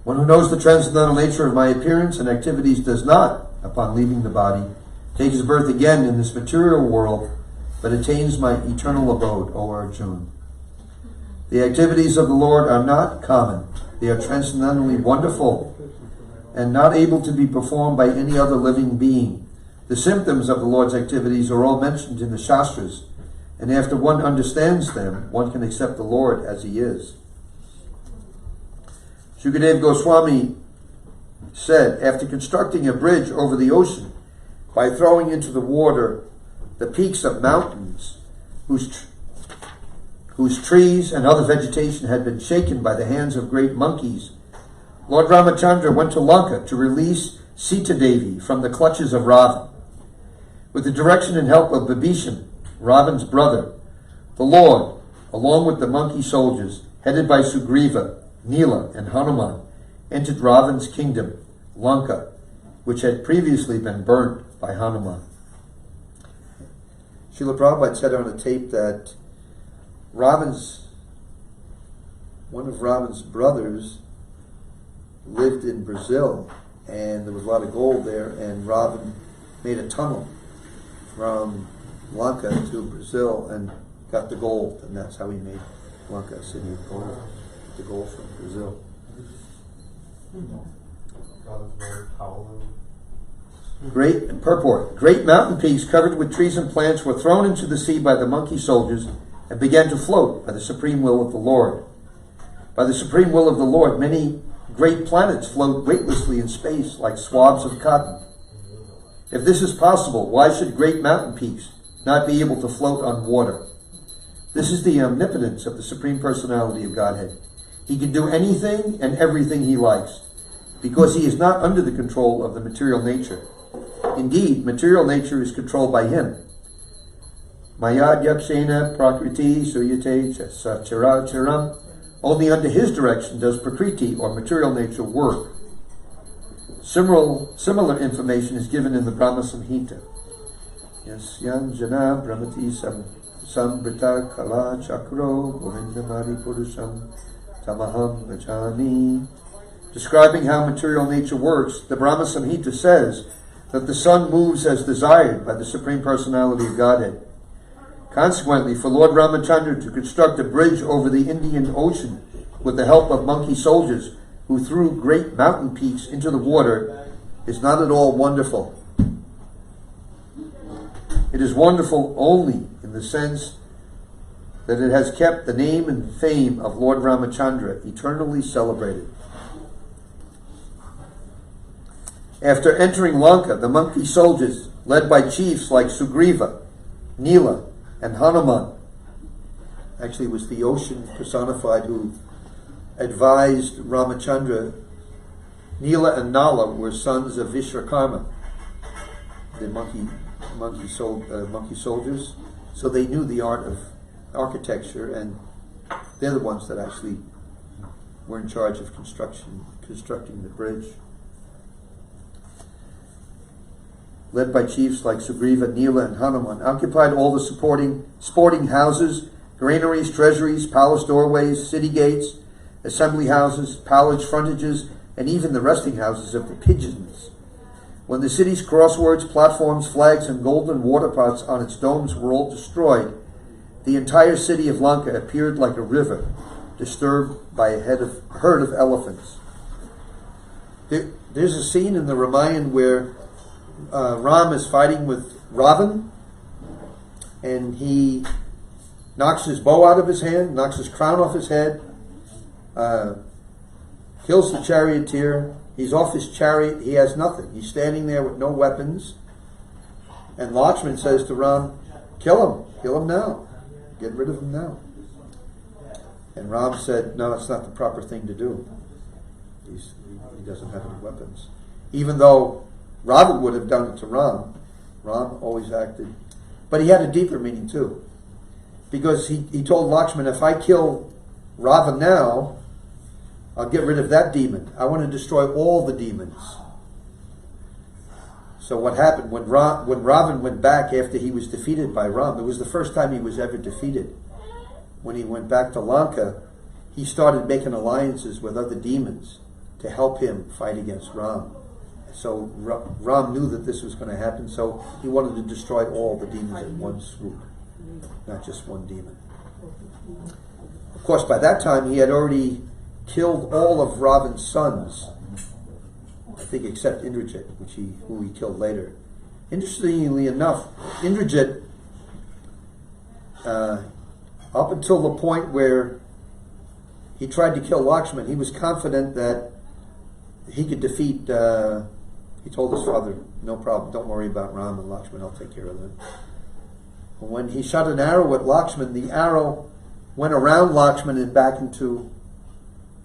One who knows the transcendental nature of my appearance and activities does not, upon leaving the body, take his birth again in this material world, but attains my eternal abode, O Arjuna. The activities of the Lord are not common. They are transcendentally wonderful and not able to be performed by any other living being. The symptoms of the Lord's activities are all mentioned in the Shastras, and after one understands them, one can accept the Lord as he is. Sukadeva Goswami said, after constructing a bridge over the ocean by throwing into the water the peaks of mountains whose trees and other vegetation had been shaken by the hands of great monkeys, Lord Ramachandra went to Lanka to release Sita Devi from the clutches of Ravan. With the direction and help of Vibhishan, Ravan's brother, the Lord, along with the monkey soldiers, headed by Sugriva, Nila, and Hanuman, entered Ravan's kingdom, Lanka, which had previously been burnt by Hanuman. Srila Prabhupada said on a tape that one of Ravan's brothers lived in Brazil, and there was a lot of gold there, and Ravan made a tunnel from Lanka to Brazil and got the gold, and that's how he made Lanka a city of gold, the gold from Brazil. Great and purport. Great mountain peaks covered with trees and plants were thrown into the sea by the monkey soldiers and began to float by the supreme will of the Lord. By the supreme will of the Lord, many great planets float weightlessly in space like swabs of cotton. If this is possible, why should great mountain peaks not be able to float on water? This is the omnipotence of the Supreme Personality of Godhead. He can do anything and everything he likes, because he is not under the control of the material nature. Indeed, material nature is controlled by him. Mayad yakshena prakriti suyate chara charam. Only under his direction does prakriti or material nature work. Similar information is given in the Brahma Samhita. Yasyanjana brahmati sambrita kala chakro govindamari purusham tamaham vajani. Describing how material nature works, the Brahma Samhita says that the sun moves as desired by the Supreme Personality of Godhead. Consequently, for Lord Ramachandra to construct a bridge over the Indian Ocean with the help of monkey soldiers who threw great mountain peaks into the water is not at all wonderful. It is wonderful only in the sense that it has kept the name and fame of Lord Ramachandra eternally celebrated. After entering Lanka, the monkey soldiers, led by chiefs like Sugriva, Nila, and Hanuman, actually it was the ocean personified who advised Ramachandra. Nila and Nala were sons of Vishwakarma, the monkey soldiers, so they knew the art of architecture, and they're the ones that actually were in charge of constructing the bridge. Led by chiefs like Sugriva, Nila, and Hanuman, occupied all the sporting houses, granaries, treasuries, palace doorways, city gates, assembly houses, palace frontages, and even the resting houses of the pigeons. When the city's crosswords, platforms, flags, and golden water pots on its domes were all destroyed, the entire city of Lanka appeared like a river, disturbed by a herd of elephants. There's a scene in the Ramayana where Rama is fighting with Ravan, and he knocks his bow out of his hand, knocks his crown off his head, kills the charioteer. He's off his chariot. He has nothing. He's standing there with no weapons. And Lakshman says to Ram, kill him now. Get rid of him now. And Ram said, no, it's not the proper thing to do. He doesn't have any weapons. Even though Ravan would have done it to Ram always acted. But he had a deeper meaning too. Because he told Lakshman, if I kill Ravan now, I'll get rid of that demon. I want to destroy all the demons. So what happened, when Ravan went back after he was defeated by Ram, it was the first time he was ever defeated. When he went back to Lanka, he started making alliances with other demons to help him fight against Ram. So Ram knew that this was going to happen, so he wanted to destroy all the demons in one swoop, not just one demon. Of course, by that time, he had already killed all of Ravan's sons, I think except Indrajit, who he killed later. Interestingly enough, Indrajit, up until the point where he tried to kill Lakshman. He was confident that he could defeat, he told his father, no problem, don't worry about Ram and Lakshman, I'll take care of them. When he shot an arrow at Lakshman, the arrow went around Lakshman and back into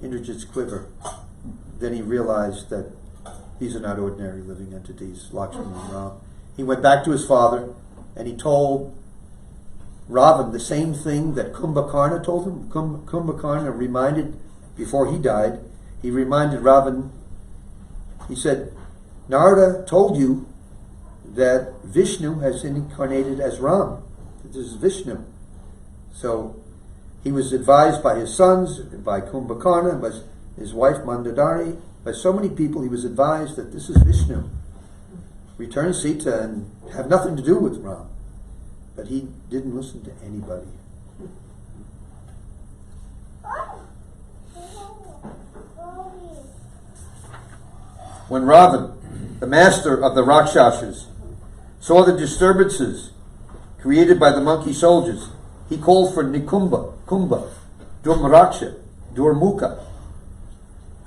Indrajit's quiver. Then he realized that these are not ordinary living entities, Lakshman and Ram. He went back to his father and he told Ravan the same thing that Kumbhakarna told him. Kumbhakarna reminded, before he died, he reminded Ravan, he said, Narada told you that Vishnu has incarnated as Ram. This is Vishnu. So he was advised by his sons, by Kumbhakarna, by his wife Mandodari, by so many people, he was advised that this is Vishnu. Return Sita and have nothing to do with Ram. But he didn't listen to anybody. When Ravan, the master of the Rakshasas, saw the disturbances created by the monkey soldiers, he called for Nikumba, Kumbha, Durmraksha, Durmukha,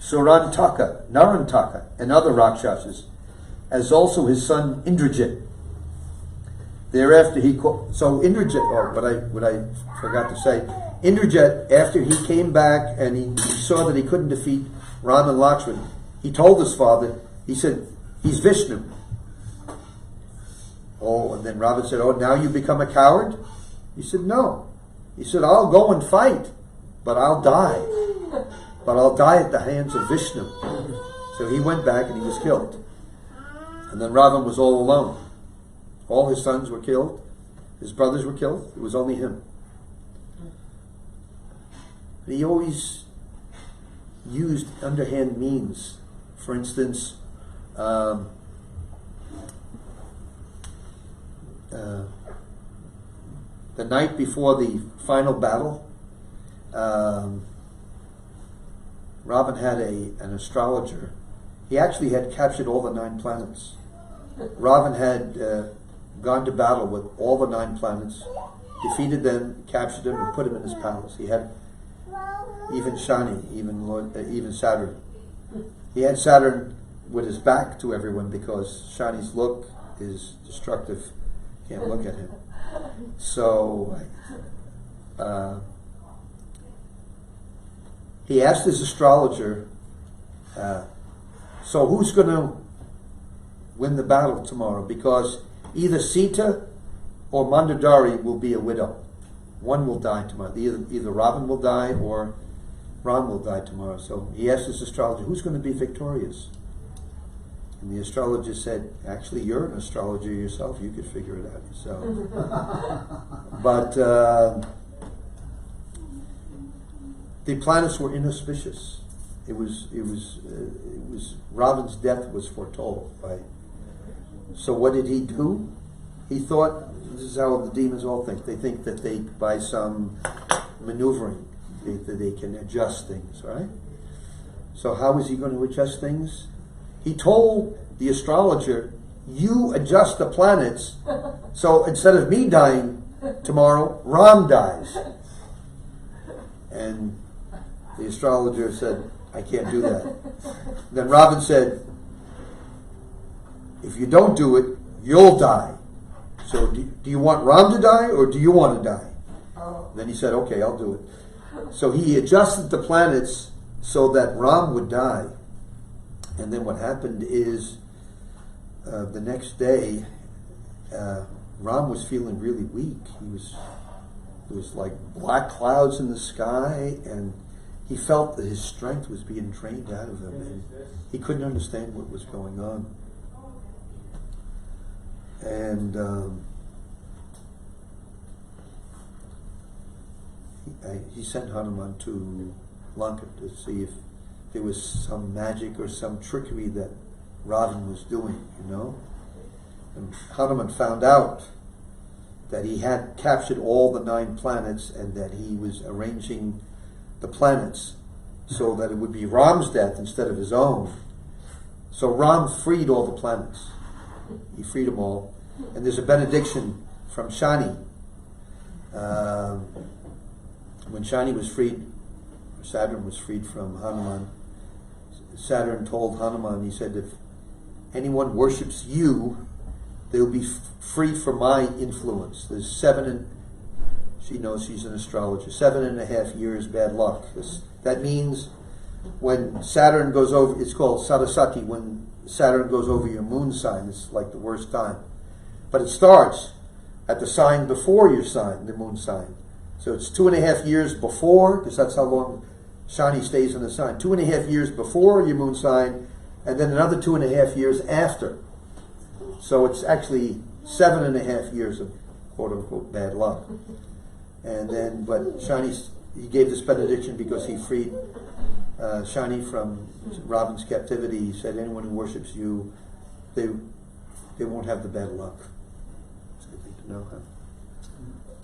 Surantaka, Narantaka, and other Rakshasas, as also his son Indrajit. Thereafter he called, so Indrajit, what I forgot to say, Indrajit, after he came back and he saw that he couldn't defeat Ram and Lakshman, he told his father, he said, he's Vishnu. Oh, and then Ravan said, oh, now you become a coward? He said, no. He said, I'll go and fight, but I'll die. But I'll die at the hands of Vishnu. So he went back and he was killed. And then Ravan was all alone. All his sons were killed. His brothers were killed. It was only him. He always used underhand means. For instance, the night before the final battle, Ravan had an astrologer. He actually had captured all the 9 planets. Ravan had gone to battle with all the 9 planets, defeated them, captured them, and put them in his palace. He had even Shani, even Saturn. He had Saturn with his back to everyone because Shani's look is destructive. Can't look at him. So he asked his astrologer, so who's going to win the battle tomorrow? Because either Sita or Mandodari will be a widow. One will die tomorrow. Either Ravan will die or Ram will die tomorrow. So he asked his astrologer, who's going to be victorious? And the astrologer said, actually, you're an astrologer yourself. You could figure it out yourself. But the planets were inauspicious. It was Ravan's death was foretold by. So what did he do? He thought, this is how the demons all think. They think that they, by some maneuvering, that they can adjust things, right? So how is he going to adjust things? He told the astrologer, you adjust the planets, so instead of me dying tomorrow, Ram dies. And the astrologer said, I can't do that. Then Ravan said, if you don't do it, you'll die. So do you want Ram to die or do you want to die? Then he said, okay, I'll do it. So he adjusted the planets so that Ram would die. And then what happened is the next day, Ram was feeling really weak. There was like black clouds in the sky, and he felt that his strength was being drained out of him. And he couldn't understand what was going on. And he sent Hanuman to Lanka to see if there was some magic or some trickery that Ravan was doing, And Hanuman found out that he had captured all the 9 planets and that he was arranging the planets so that it would be Ram's death instead of his own. So Ram freed all the planets. He freed them all. And there's a benediction from Shani. When Shani was freed, Saturn was freed from Hanuman, Saturn told Hanuman, he said, if anyone worships you, they'll be free from my influence. There's she knows she's an astrologer, 7.5 years bad luck. That means when Saturn goes over, it's called Saraswati, when Saturn goes over your moon sign, it's like the worst time. But it starts at the sign before your sign, the moon sign. So it's 2.5 years before, because that's how long Shani stays in the sign. 2.5 years before your moon sign, and then another 2.5 years after. So it's actually 7.5 years of quote unquote bad luck. And then, but Shani, he gave this benediction because he freed Shani from Ravan's captivity. He said, anyone who worships you, they won't have the bad luck. It's a good thing to know,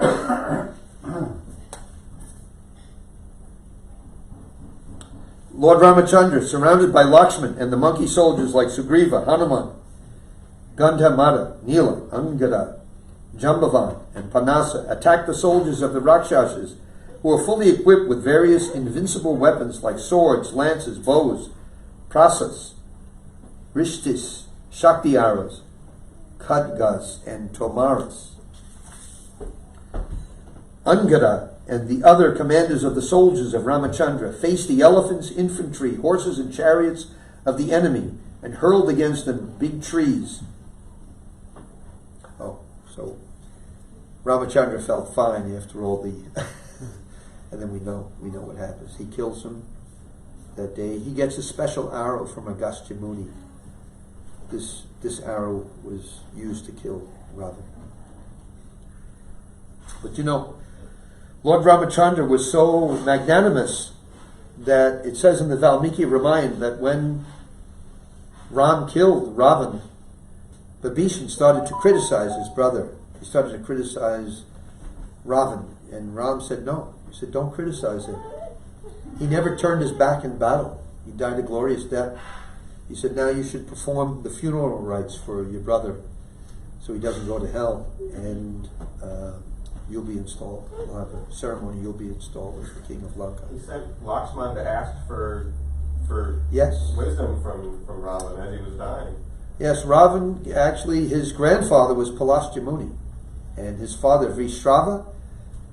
huh? Lord Ramachandra, surrounded by Lakshman and the monkey soldiers like Sugriva, Hanuman, Gandhamara, Nila, Angada, Jambavan, and Panasa, attacked the soldiers of the Rakshasas, who were fully equipped with various invincible weapons like swords, lances, bows, prasas, rishtis, shakti arrows, khadgas, and tomaras. Angada and the other commanders of the soldiers of Ramachandra faced the elephants, infantry, horses, and chariots of the enemy and hurled against them big trees. Oh, so Ramachandra felt fine after all the... and then we know what happens. He kills him that day. He gets a special arrow from Agastya Muni. This arrow was used to kill Ravan. But you know, Lord Ramachandra was so magnanimous that it says in the Valmiki Ramayana that when Ram killed Ravan, Vibhishan started to criticize his brother. He started to criticize Ravan. And Ram said no. He said, don't criticize him. He never turned his back in battle. He died a glorious death. He said, now you should perform the funeral rites for your brother so he doesn't go to hell. And you'll be installed. We'll have a ceremony. You'll be installed as the king of Lanka. He sent Lakshman to ask for yes, wisdom from Ravan as he was dying. Yes, Ravan, actually, his grandfather was Pulasthya Muni. And his father, Vishrava.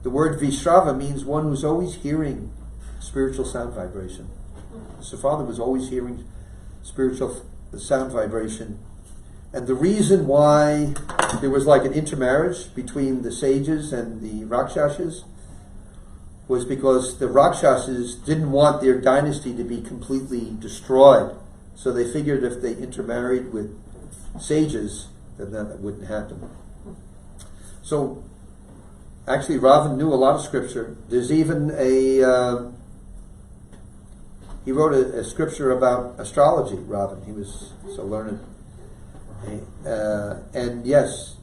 The word Vishrava means one who's always hearing spiritual sound vibration. So father was always hearing spiritual sound vibration. And the reason why there was like an intermarriage between the sages and the Rakshasas was because the Rakshasas didn't want their dynasty to be completely destroyed. So they figured if they intermarried with sages, then that wouldn't happen. So actually Ravan knew a lot of scripture. There's even he wrote a scripture about astrology, Ravan. He was so learned. And yes,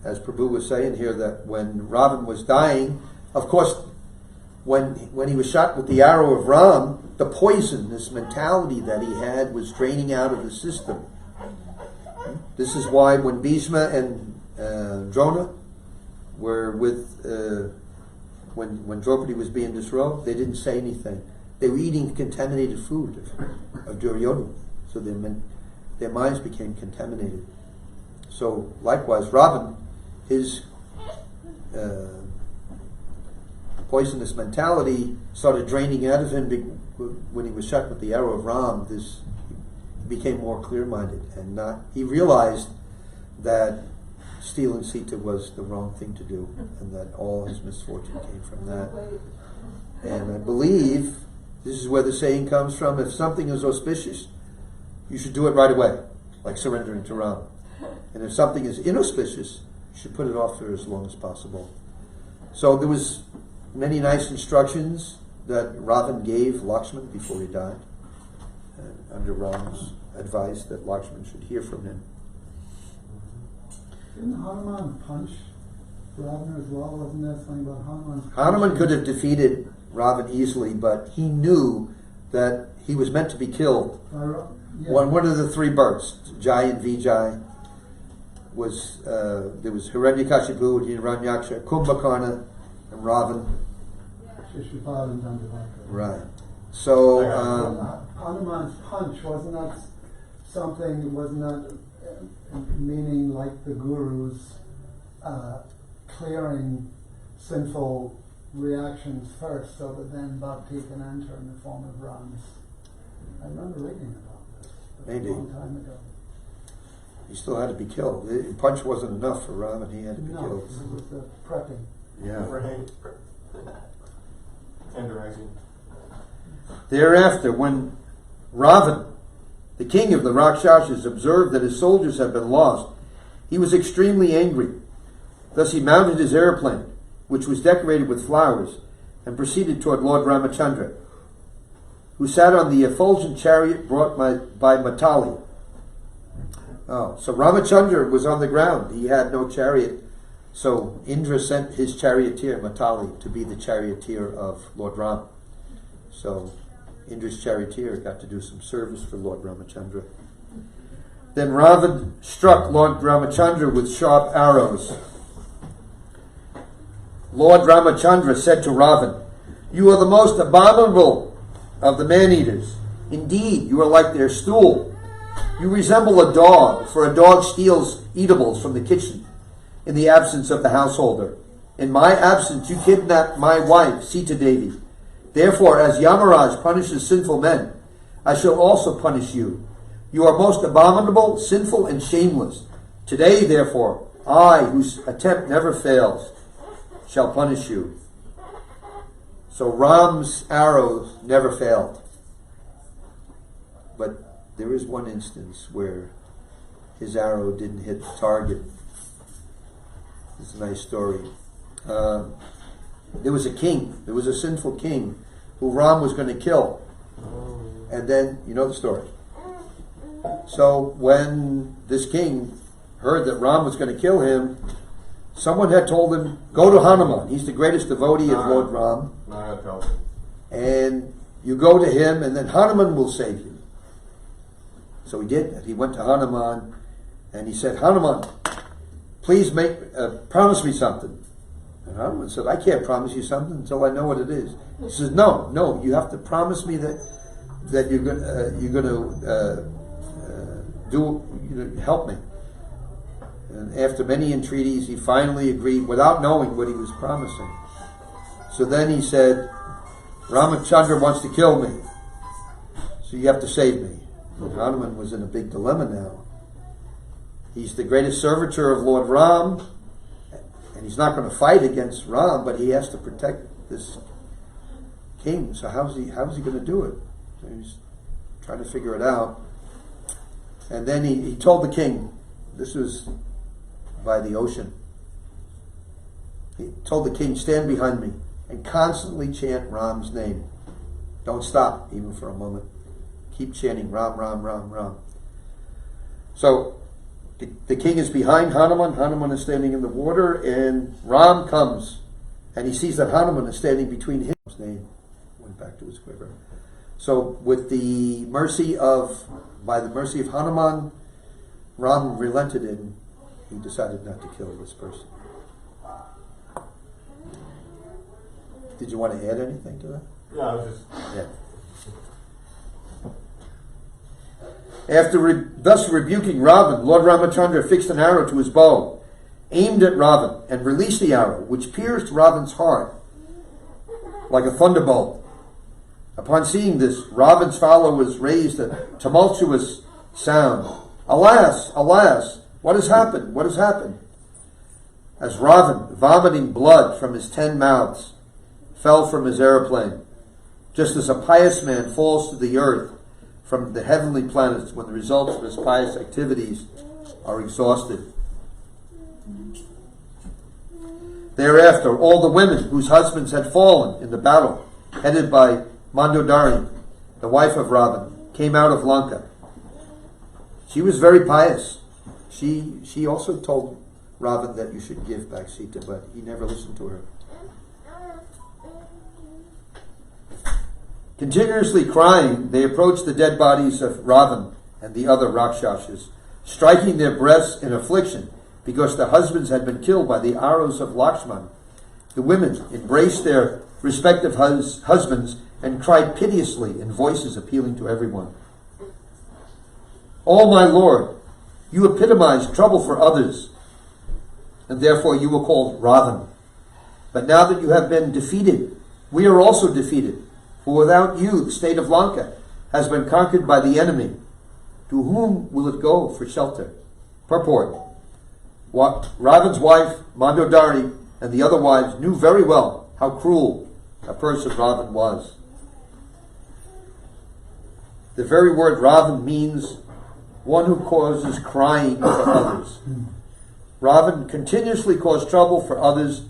as Prabhu was saying here, that when Ravan was dying, of course, when he was shot with the arrow of Ram, the poison, this mentality that he had, was draining out of the system. This is why when Bhishma and Drona were with, when Draupadi was being disrobed, they didn't say anything. They were eating contaminated food of Duryodhana, so their minds became contaminated. So likewise, Ravan, his poisonous mentality started draining out of him when he was shot with the arrow of Ram. He became more clear-minded, and he realized that stealing Sita was the wrong thing to do, and that all his misfortune came from that. And I believe this is where the saying comes from: if something is auspicious, you should do it right away, like surrendering to Ram. And if something is inauspicious, you should put it off for as long as possible. So there was many nice instructions that Ravan gave Lakshman before he died, under Ram's advice that Lakshman should hear from him. Didn't Hanuman punch Ravan as well? Wasn't there something about Hanuman? Hanuman could have defeated Ravan easily, but he knew that he was meant to be killed. Yeah. One of the three birds, Jai and Vijay, was there was Hiranyakashipu, Hiranyaksha, Kumbhakarna, and Ravan. Shishupal and Dandavaka. Right. So, Hanuman's punch, wasn't that something, wasn't that meaning like the Guru's clearing sinful reactions first so that then bhakti can enter in the form of Rams? I remember reading about this Maybe. a long time ago. he still had to be killed. The punch wasn't enough for Rama, he had to be No, killed. it was the prepping. Yeah. Tenderizing. Thereafter, when Ravan, the king of the Rakshasas, observed that his soldiers had been lost, he was extremely angry. Thus he mounted his airplane, which was decorated with flowers, and proceeded toward Lord Ramachandra, who sat on the effulgent chariot brought by Matali. Oh, so Ramachandra was on the ground. He had no chariot. So Indra sent his charioteer, Matali, to be the charioteer of Lord Ram. So Indra's charioteer got to do some service for Lord Ramachandra. Then Ravan struck Lord Ramachandra with sharp arrows. Lord Ramachandra said to Ravan, "You are the most abominable of the man-eaters. Indeed, you are like their stool. You resemble a dog, for a dog steals eatables from the kitchen in the absence of the householder. In my absence, you kidnapped my wife, Sita Devi. Therefore, as Yamaraj punishes sinful men, I shall also punish you. You are most abominable, sinful, and shameless. Today, therefore, I, whose attempt never fails, shall punish you." So Ram's arrows never failed. But there is one instance where his arrow didn't hit the target. It's a nice story. There was a king, there was a sinful king who Ram was going to kill. And then, you know the story. So when this king heard that Ram was going to kill him, someone had told him, "Go to Hanuman. He's the greatest devotee of Lord Ram. And you go to him and then Hanuman will save you." So he did that. He went to Hanuman and he said, "Hanuman, please promise me something." And Hanuman said, "I can't promise you something until I know what it is." He says, No, you have to promise me that you're going to help me." And after many entreaties, he finally agreed without knowing what he was promising. So then he said, "Ramachandra wants to kill me, so you have to save me." And Hanuman was in a big dilemma now. He's the greatest servitor of Lord Ram, and he's not going to fight against Ram, but he has to protect this king. So how's he going to do it? So he's trying to figure it out. And then he told the king, this was by the ocean. He told the king, "Stand behind me and constantly chant Ram's name. Don't stop even for a moment. Keep chanting Ram, Ram, Ram, Ram." So the king is behind Hanuman. Hanuman is standing in the water, and Ram comes, and he sees that Hanuman is standing between him. His name went back to his quiver. So by the mercy of Hanuman, Ram relented and he decided not to kill this person. Did you want to add anything to that? Yeah, I was just. Yeah. After thus rebuking Ravan, Lord Ramachandra fixed an arrow to his bow, aimed at Ravan, and released the arrow, which pierced Ravan's heart like a thunderbolt. Upon seeing this, Ravan's followers raised a tumultuous sound. "Alas, alas, what has happened? What has happened?" As Ravan, vomiting blood from his 10 mouths, fell from his airplane, just as a pious man falls to the earth from the heavenly planets when the results of his pious activities are exhausted. Thereafter, all the women whose husbands had fallen in the battle, headed by Mandodari, the wife of Ravan, came out of Lanka. She was very pious. She also told Ravan that you should give back Sita, but he never listened to her. Continuously crying, they approached the dead bodies of Ravan and the other Rakshasas, striking their breasts in affliction because their husbands had been killed by the arrows of Lakshman. The women embraced their respective husbands and cried piteously in voices appealing to everyone. "Oh, my Lord, you epitomize trouble for others, and therefore you were called Ravan. But now that you have been defeated, we are also defeated. For without you, the state of Lanka has been conquered by the enemy. To whom will it go for shelter?" Purport. Ravan's wife, Mandodari, and the other wives knew very well how cruel a person Ravan was. The very word Ravan means one who causes crying for others. Ravan continuously caused trouble for others,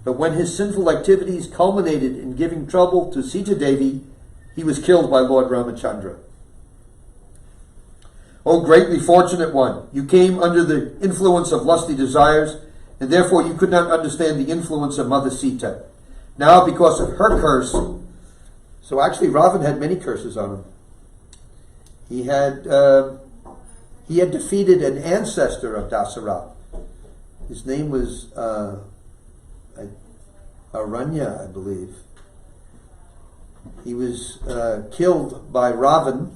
but when his sinful activities culminated in giving trouble to Sita Devi, he was killed by Lord Ramachandra. "O greatly fortunate one, you came under the influence of lusty desires, and therefore you could not understand the influence of Mother Sita. Now, because of her curse," so actually Ravan had many curses on him. He had defeated an ancestor of Dasarath. His name was Aranya, I believe. He was killed by Ravan.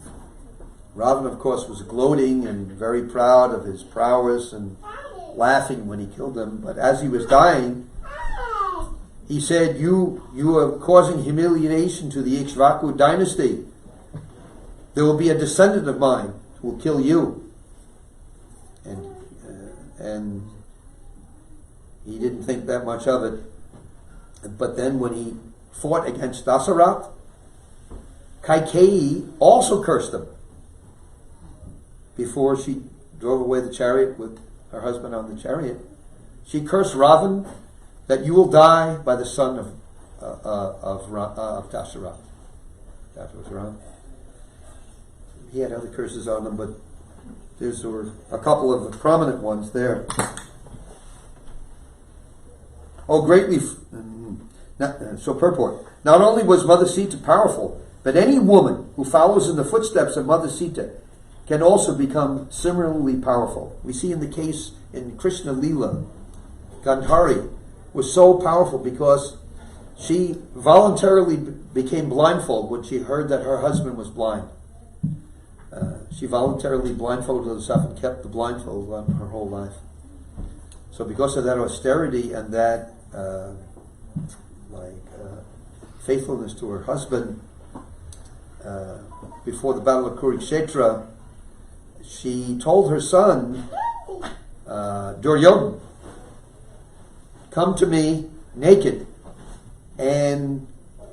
Ravan, of course, was gloating and very proud of his prowess and laughing when he killed him. But as he was dying, he said, you are causing humiliation to the Ikshvaku dynasty. There will be a descendant of mine who will kill you. And he didn't think that much of it. But then when he fought against Dasarath, Kaikeyi also cursed him before she drove away the chariot with her husband on the chariot. She cursed Ravan that you will die by the son of Dasarath. That was Ram. He had other curses on him, but there were a couple of the prominent ones there. So purport. Not only was Mother Sita powerful, but any woman who follows in the footsteps of Mother Sita can also become similarly powerful. We see in the case in Krishna Leela, Gandhari was so powerful because she voluntarily became blindfolded when she heard that her husband was blind. She voluntarily blindfolded herself and kept the blindfold on her whole life. So because of that austerity and that faithfulness to her husband, before the Battle of Kurukshetra, she told her son, Duryodhana, "Come to me naked, and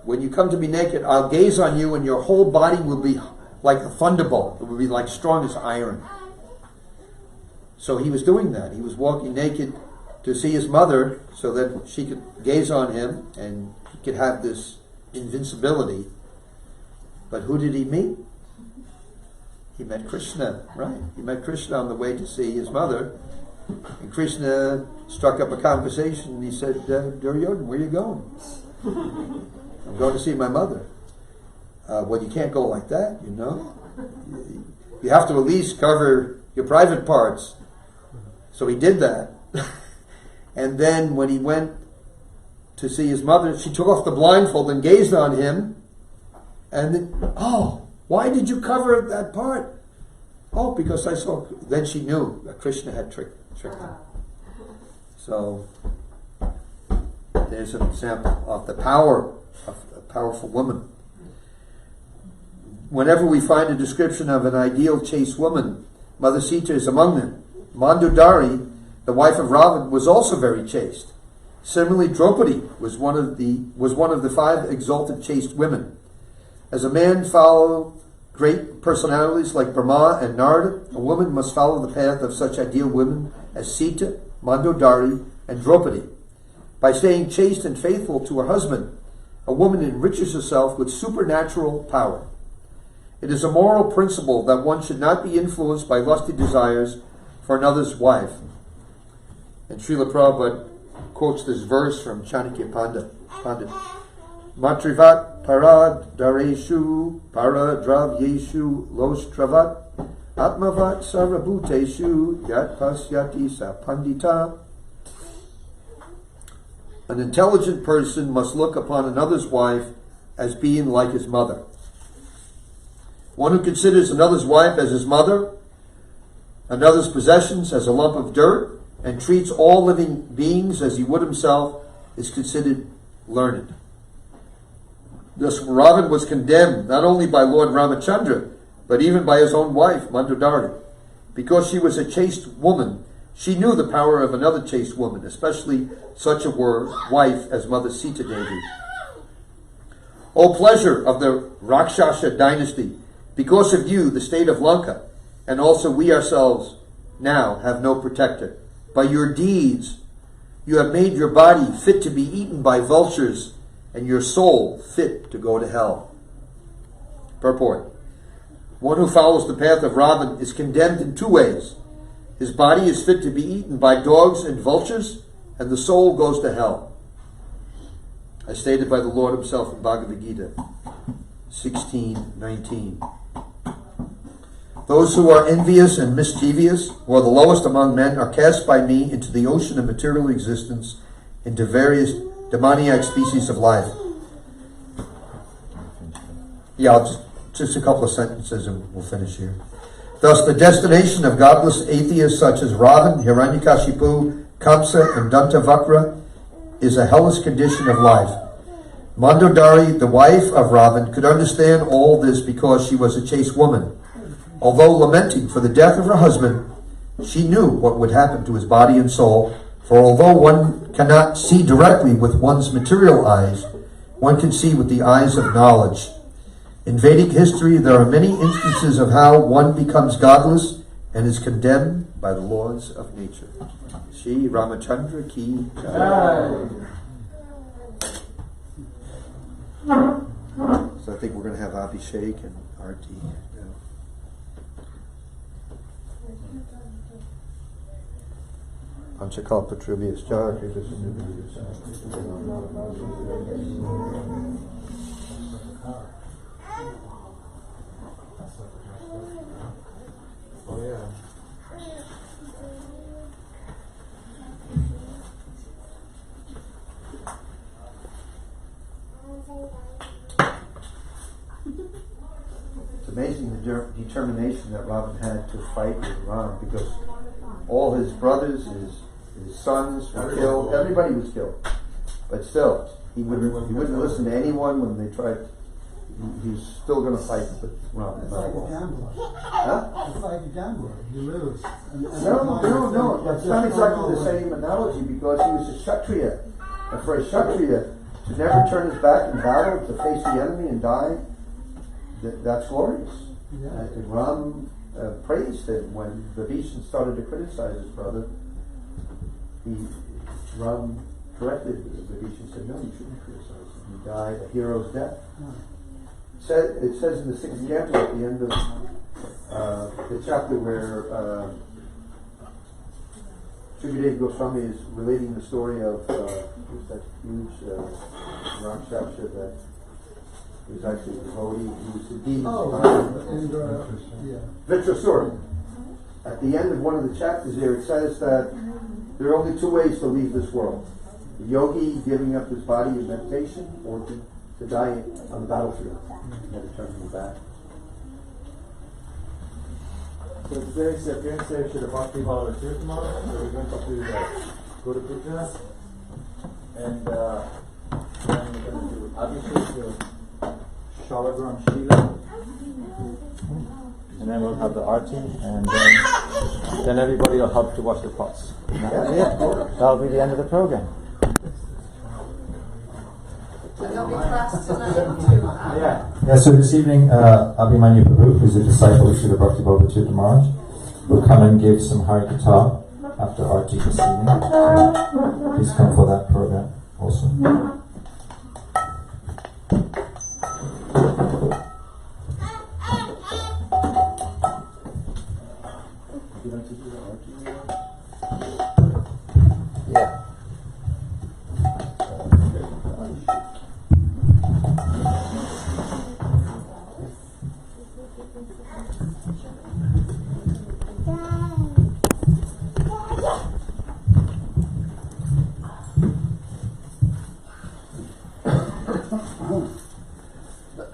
when you come to me naked, I'll gaze on you and your whole body will be like a thunderbolt. It will be like strong as iron." So he was doing that. He was walking naked to see his mother so that she could gaze on him and he could have this invincibility. But who did he meet? He met Krishna, right? He met Krishna on the way to see his mother. And Krishna struck up a conversation and he said, "Duryodhana, where are you going?" "I'm going to see my mother." "Well, you can't go like that, you know. You have to at least cover your private parts." So he did that. And then when he went to see his mother, she took off the blindfold and gazed on him. And then, "Oh, why did you cover that part?" "Oh, because I saw." Then she knew that Krishna had tricked her. So there's an example of the power of a powerful woman. Whenever we find a description of an ideal chaste woman, Mother Sita is among them. Mandodari, the wife of Ravan, was also very chaste. Similarly, Draupadi was one of the 5 exalted chaste women. As a man follow great personalities like Brahma and Narada, a woman must follow the path of such ideal women as Sita, Mandodari, and Draupadi. By staying chaste and faithful to her husband, a woman enriches herself with supernatural power. It is a moral principle that one should not be influenced by lusty desires for another's wife. And Srila Prabhupada quotes this verse from Chanakya Pandit. Matrivat parad dareshu paradravyeshu lostravat atmavat sarabhuteshu yat pasyati sa pandita. An intelligent person must look upon another's wife as being like his mother. One who considers another's wife as his mother, another's possessions as a lump of dirt, and treats all living beings as he would himself, is considered learned. Thus Ravan was condemned not only by Lord Ramachandra, but even by his own wife, Mandodari. Because she was a chaste woman, she knew the power of another chaste woman, especially such a wife as Mother Sita Devi. O pleasure of the Rakshasa dynasty, because of you, the state of Lanka, and also we ourselves now have no protector. By your deeds, you have made your body fit to be eaten by vultures, and your soul fit to go to hell. Purport. One who follows the path of Ravan is condemned in two ways. His body is fit to be eaten by dogs and vultures, and the soul goes to hell. As stated by the Lord himself in Bhagavad Gita 16:19. Those who are envious and mischievous, who are the lowest among men, are cast by me into the ocean of material existence, into various demoniac species of life. Yeah, just a couple of sentences and we'll finish here. Thus, the destination of godless atheists such as Ravan, Hiranyakashipu, Kamsa, and Dantavakra is a hellish condition of life. Mandodari, the wife of Ravan, could understand all this because she was a chaste woman. Although lamenting for the death of her husband, she knew what would happen to his body and soul, for although one cannot see directly with one's material eyes, one can see with the eyes of knowledge. In Vedic history, there are many instances of how one becomes godless and is condemned by the laws of nature. Shri Ramachandra ki jai. So I think we're going to have Abhishek and Arti now. Panchakalpa Trivias Jari. Oh yeah. It's amazing the determination that Ravan had to fight with Rama, because all his brothers, his sons were killed. Everybody was killed, but still, he wouldn't listen to anyone when they tried. He was still going to fight with Rama. It's like a gambler. Huh? It's like a gambler. You lose. No. That's not exactly the same analogy, because he was a Kshatriya. And for a Kshatriya to never turn his back in battle, to face the enemy and die, that's glorious. Yeah. And Ram praised him when Vibhishan started to criticize his brother. Ram corrected Vibhishan, said, no, you shouldn't criticize him. He died a hero's death. It says in the 6th canto at the end of the chapter where Sukadeva Goswami is relating the story of that huge Rakshasa that was actually a devotee. He was the demon. Vitrasura. At the end of one of the chapters there, it says that there are only two ways to leave this world. The yogi giving up his body in meditation, or to die on the battlefield. Never turning back. So today's appearance day should have bhakti volunteer tomorrow. So we're going to do the Guru Puja. And then we're going to do Abhishek to Shalagram Sheila. And then we'll have the arti, and then everybody will help to wash the pots. That'll be the end of the program. And there'll be class tonight too. Yeah, so this evening, Abhimanyu Prabhu, who's a disciple of Srila Bhakti Bhavacharya Maharaj, will come and give some Hari Katha after Arti this evening. Please come for that program also. Yeah. You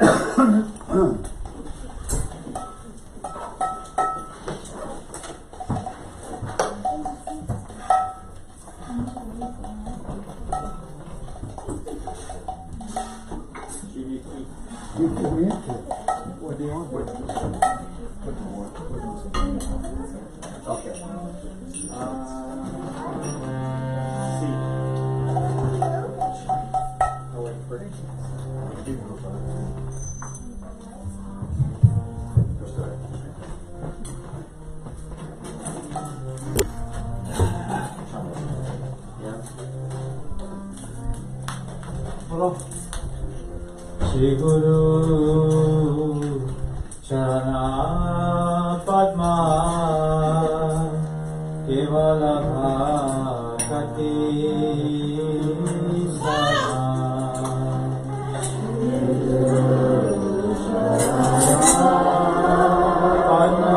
can read it. What do you want? Okay. Oh, wait, pretty. Shri Guru Charana Padma Kevala Bhakati Sada Padma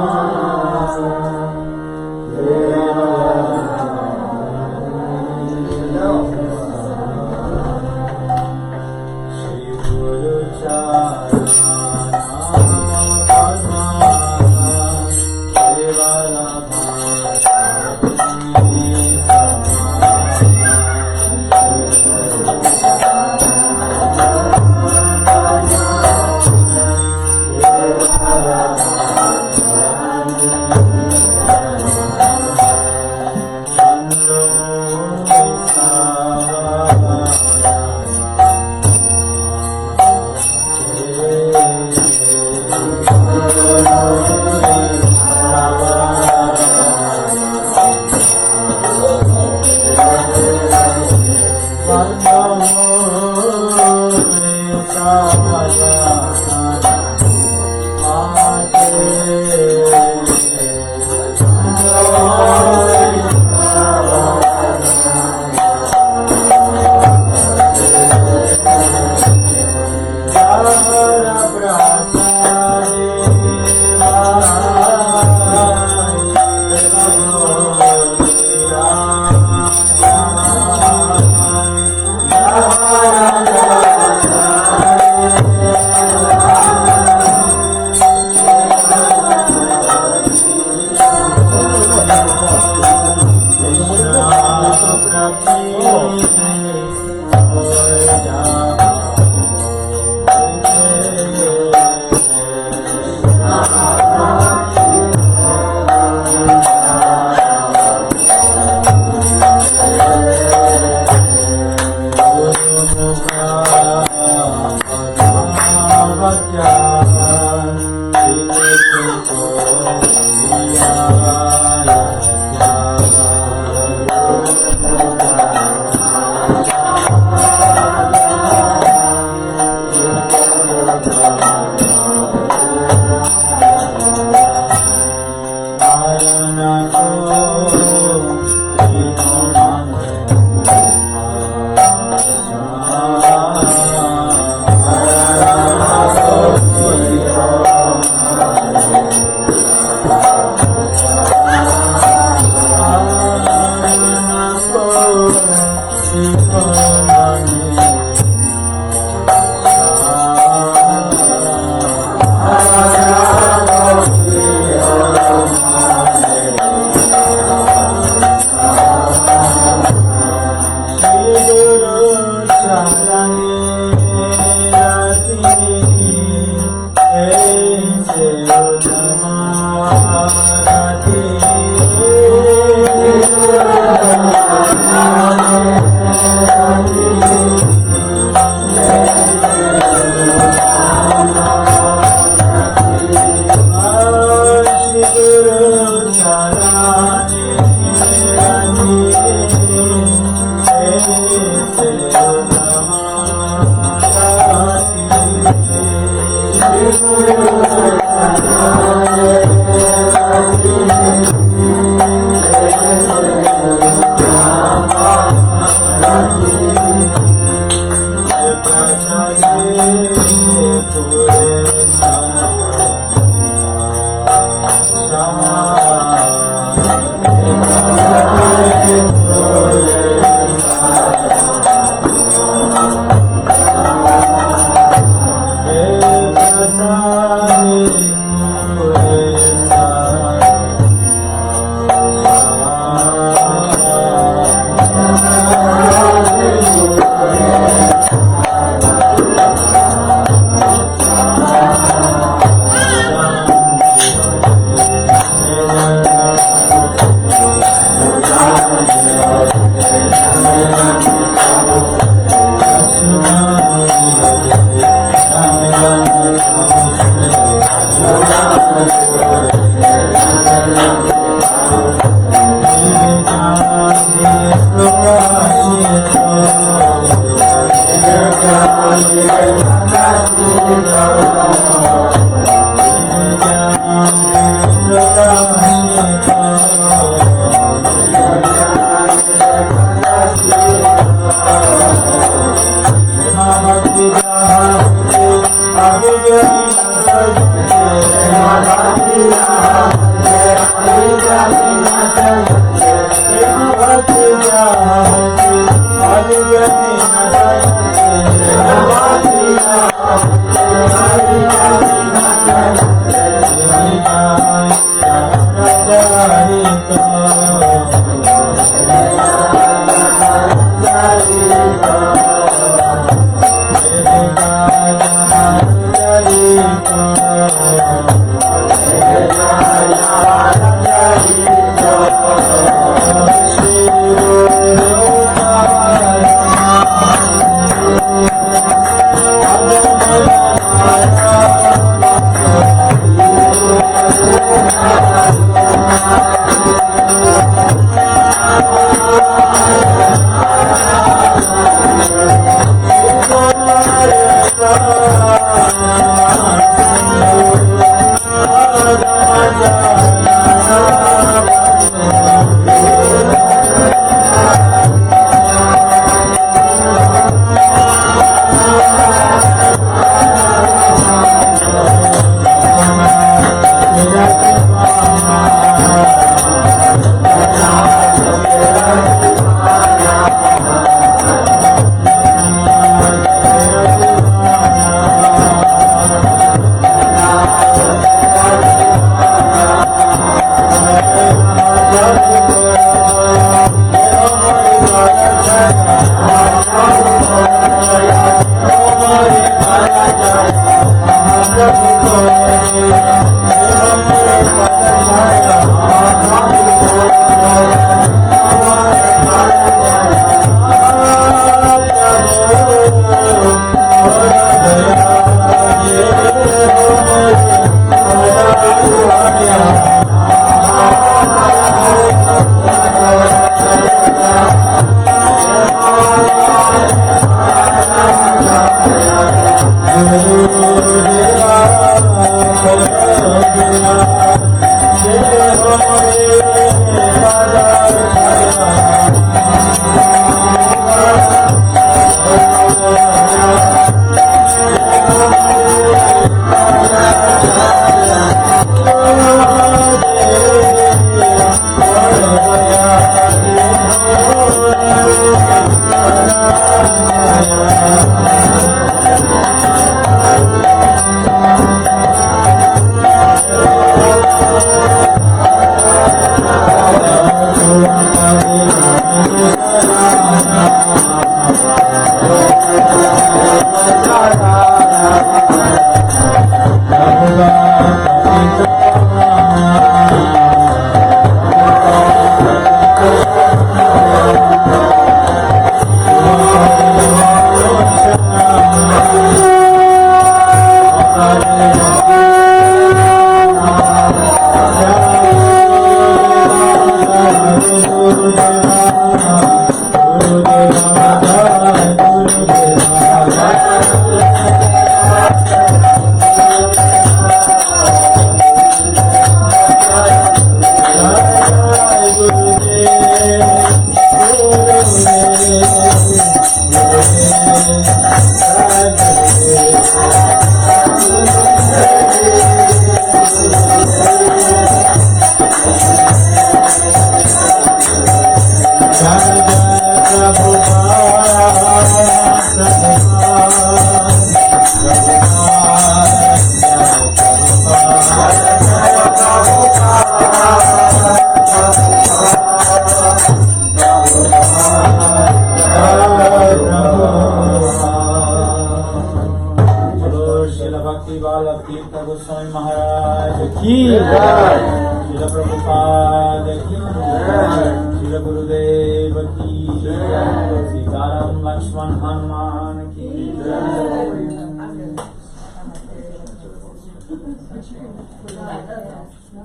Hey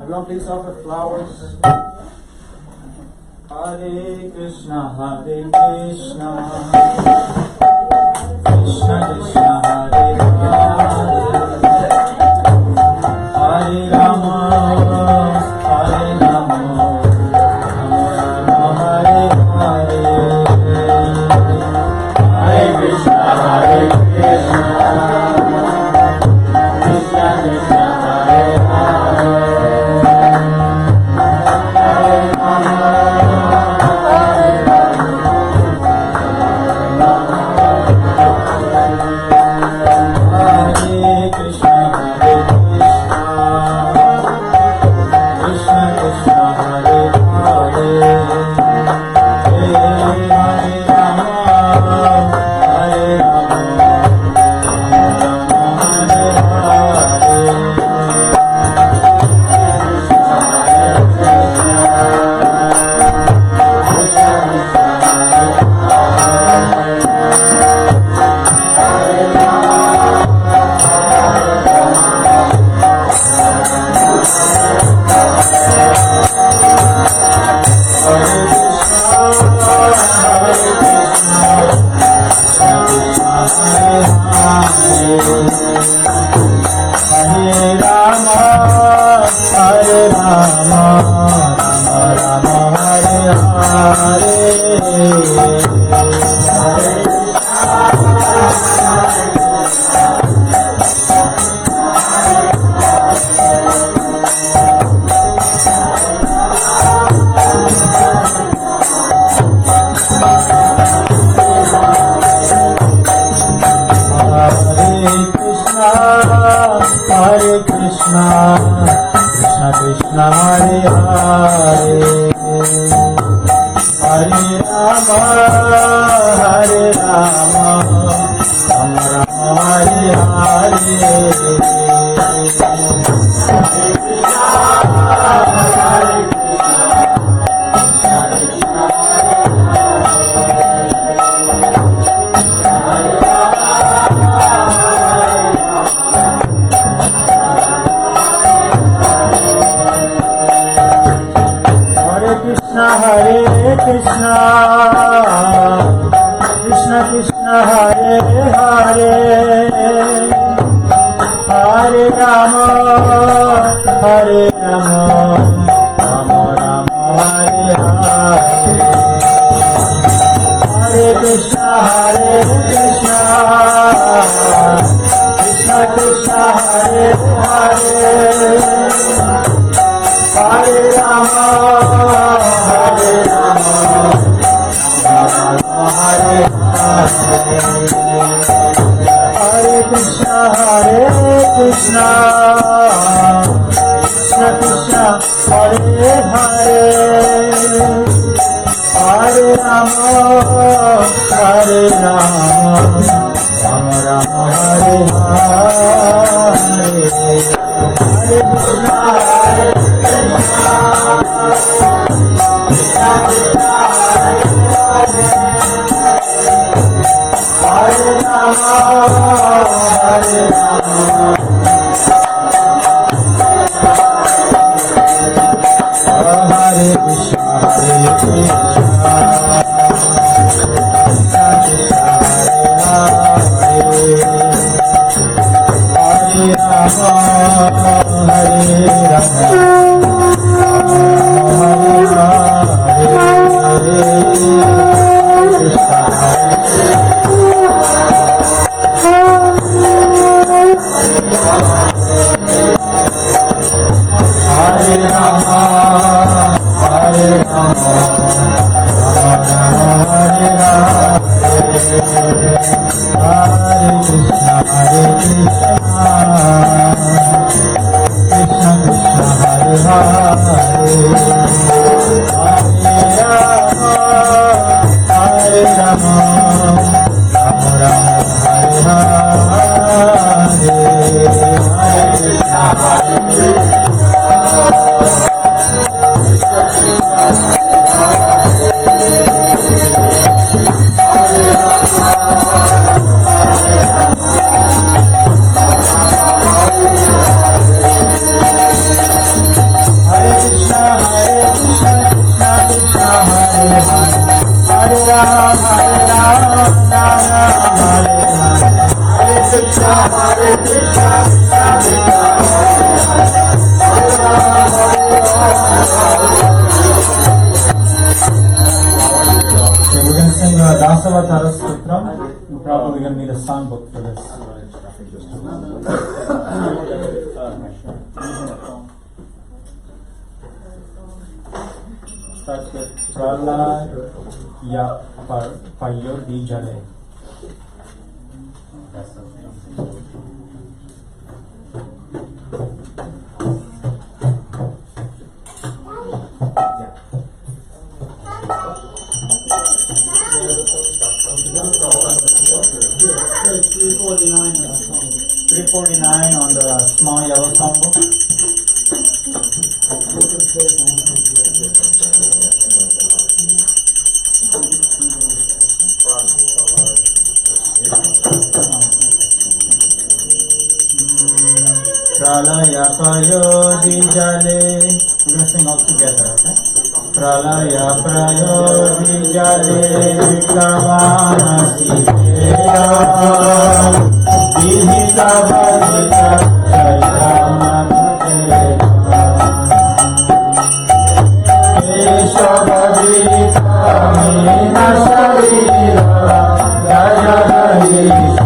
Everyone please offer flowers. Hare Krishna, Krishna Krishna, Hare Hare. Krishna, Krishna Krishna, Hare Hare, Hare Rama, Hare Rama, Hare Hare. Probably going to need a songbook for this. Starts with Prala Ya Payo Di Jale. 349 on the small yellow songbook. Pralaya prayodijale. We're going to sing all together, okay? Pralaya prayodijale kavanasi veda vihita vadita chaitamate Eshavadita mina sharira jayadhisha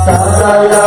Saraya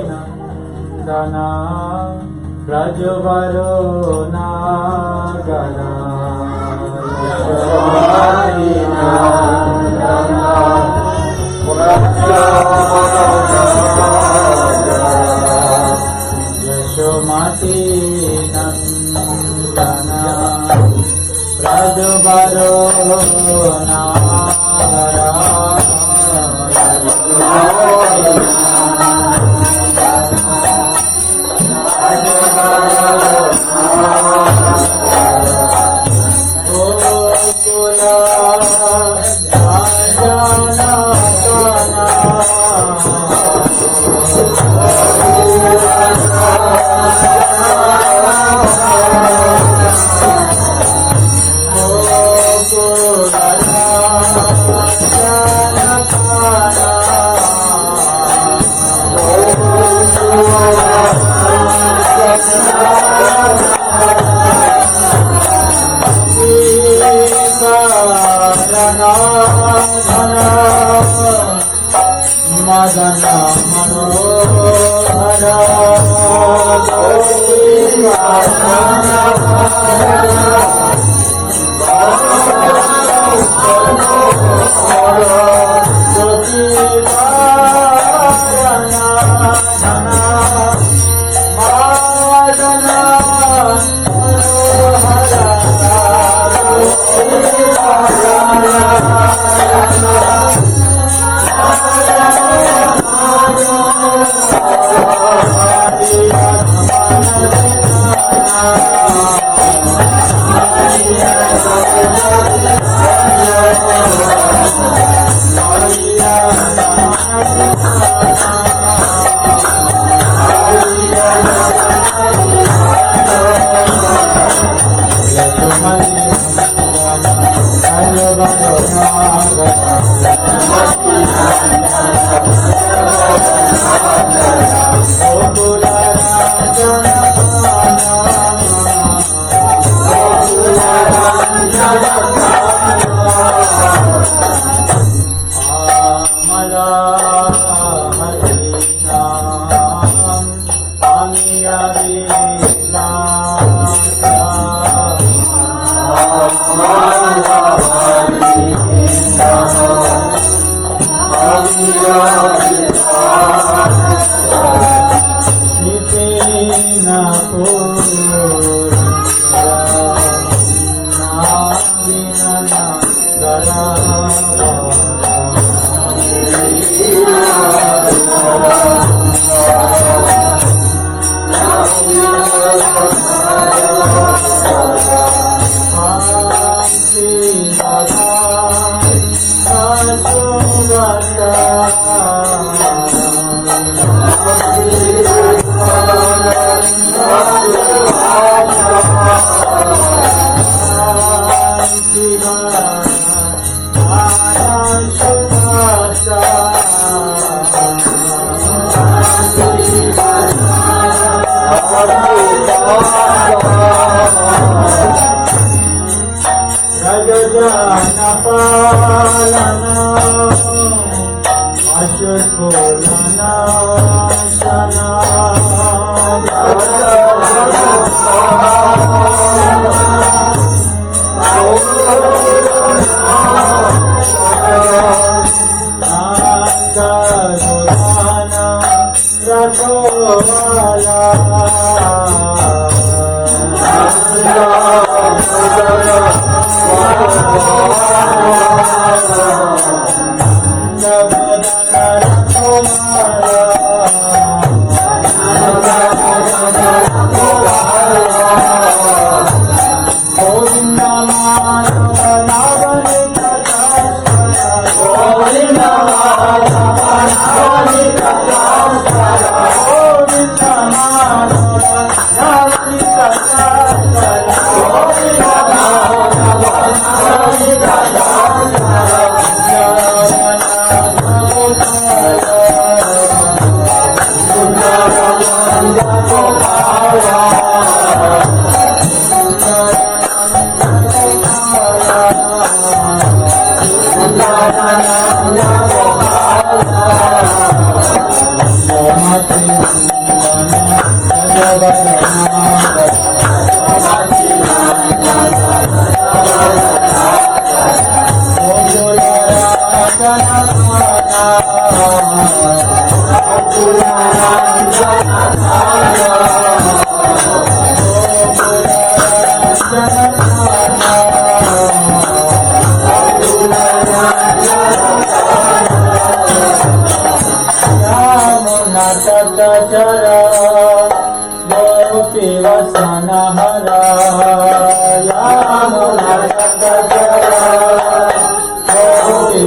Yashomatinandana Rajavaro Nagara Yashomatinandana Yashomatinandana Rajavaro Nagara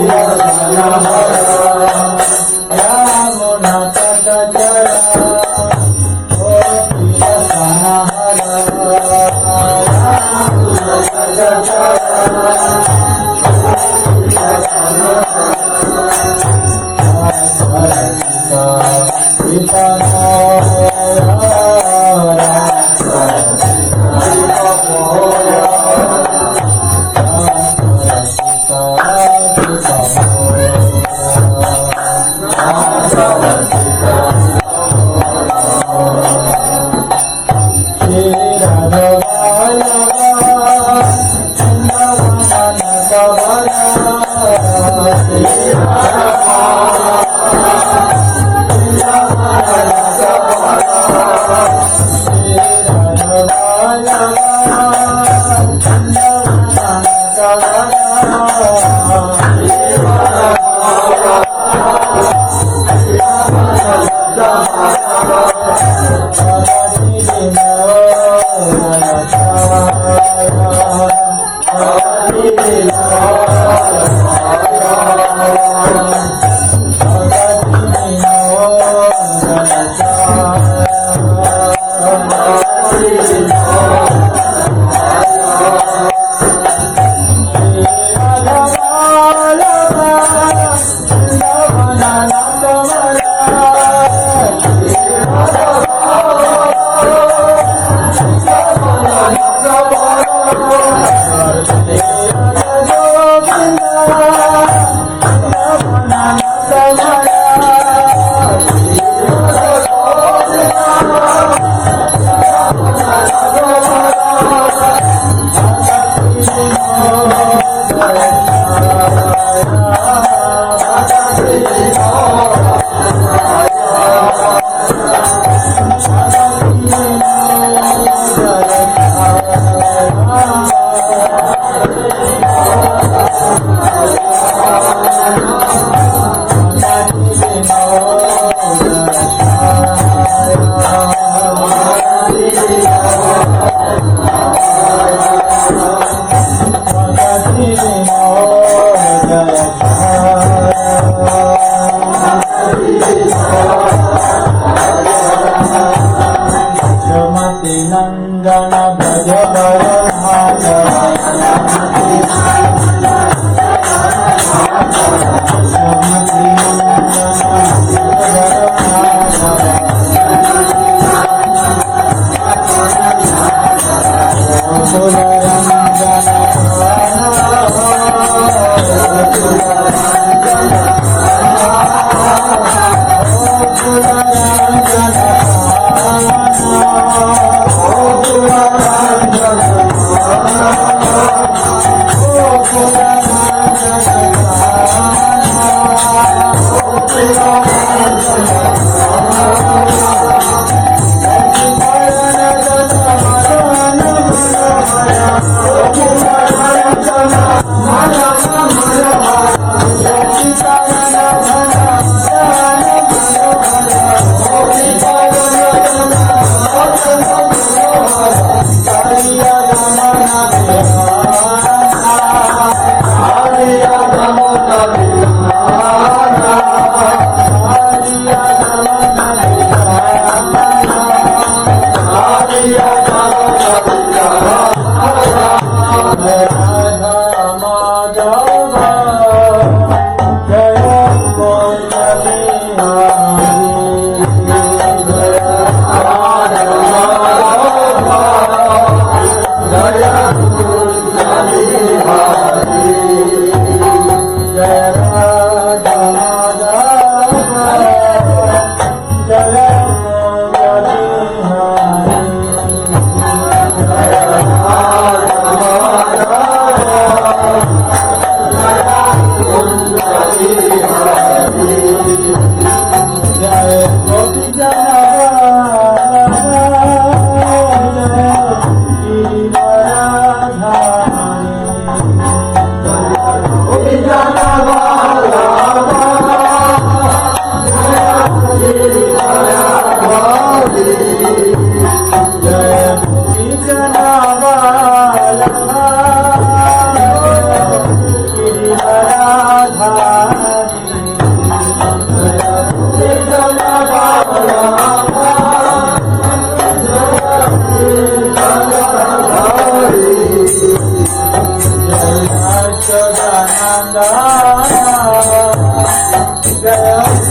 Hara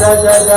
Rama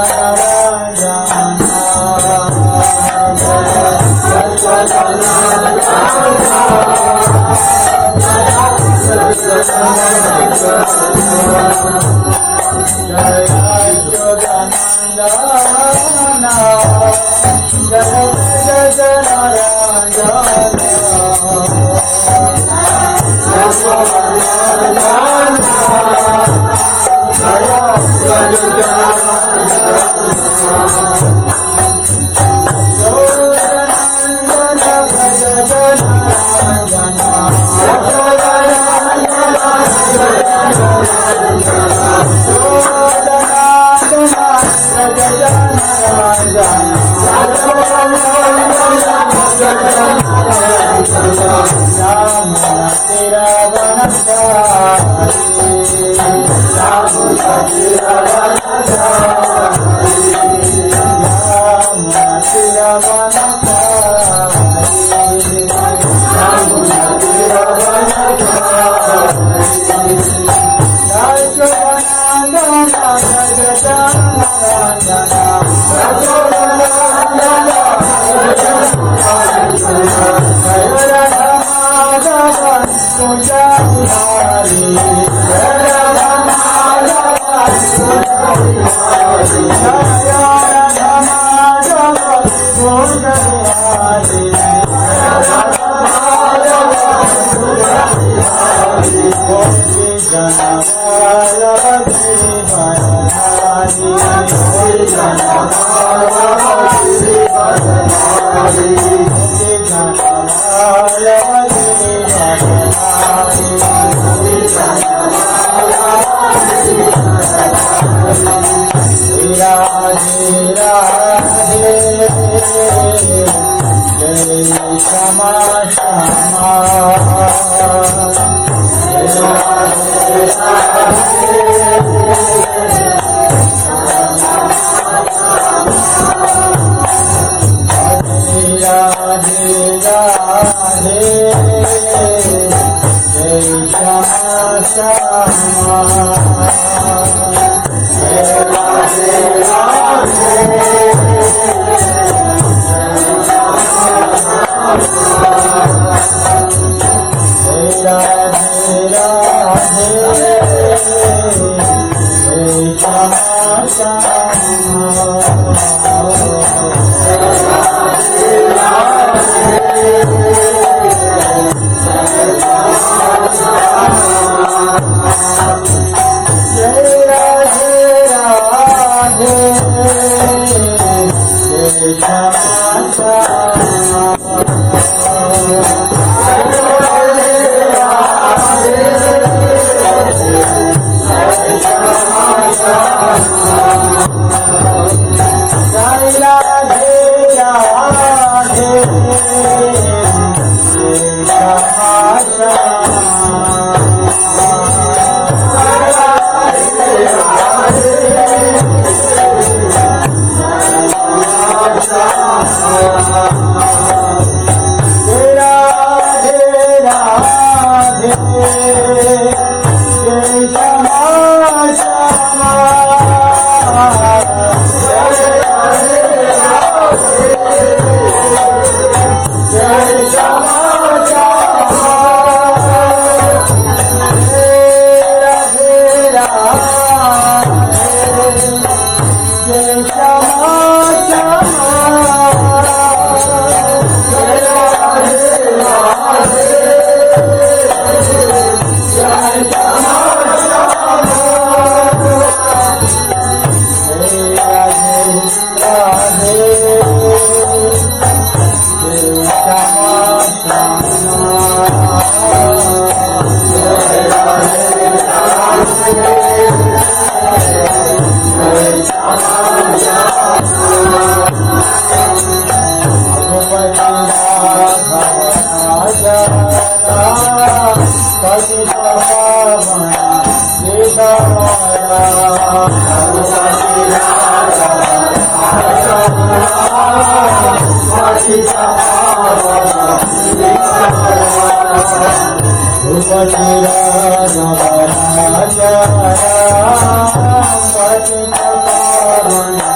Hare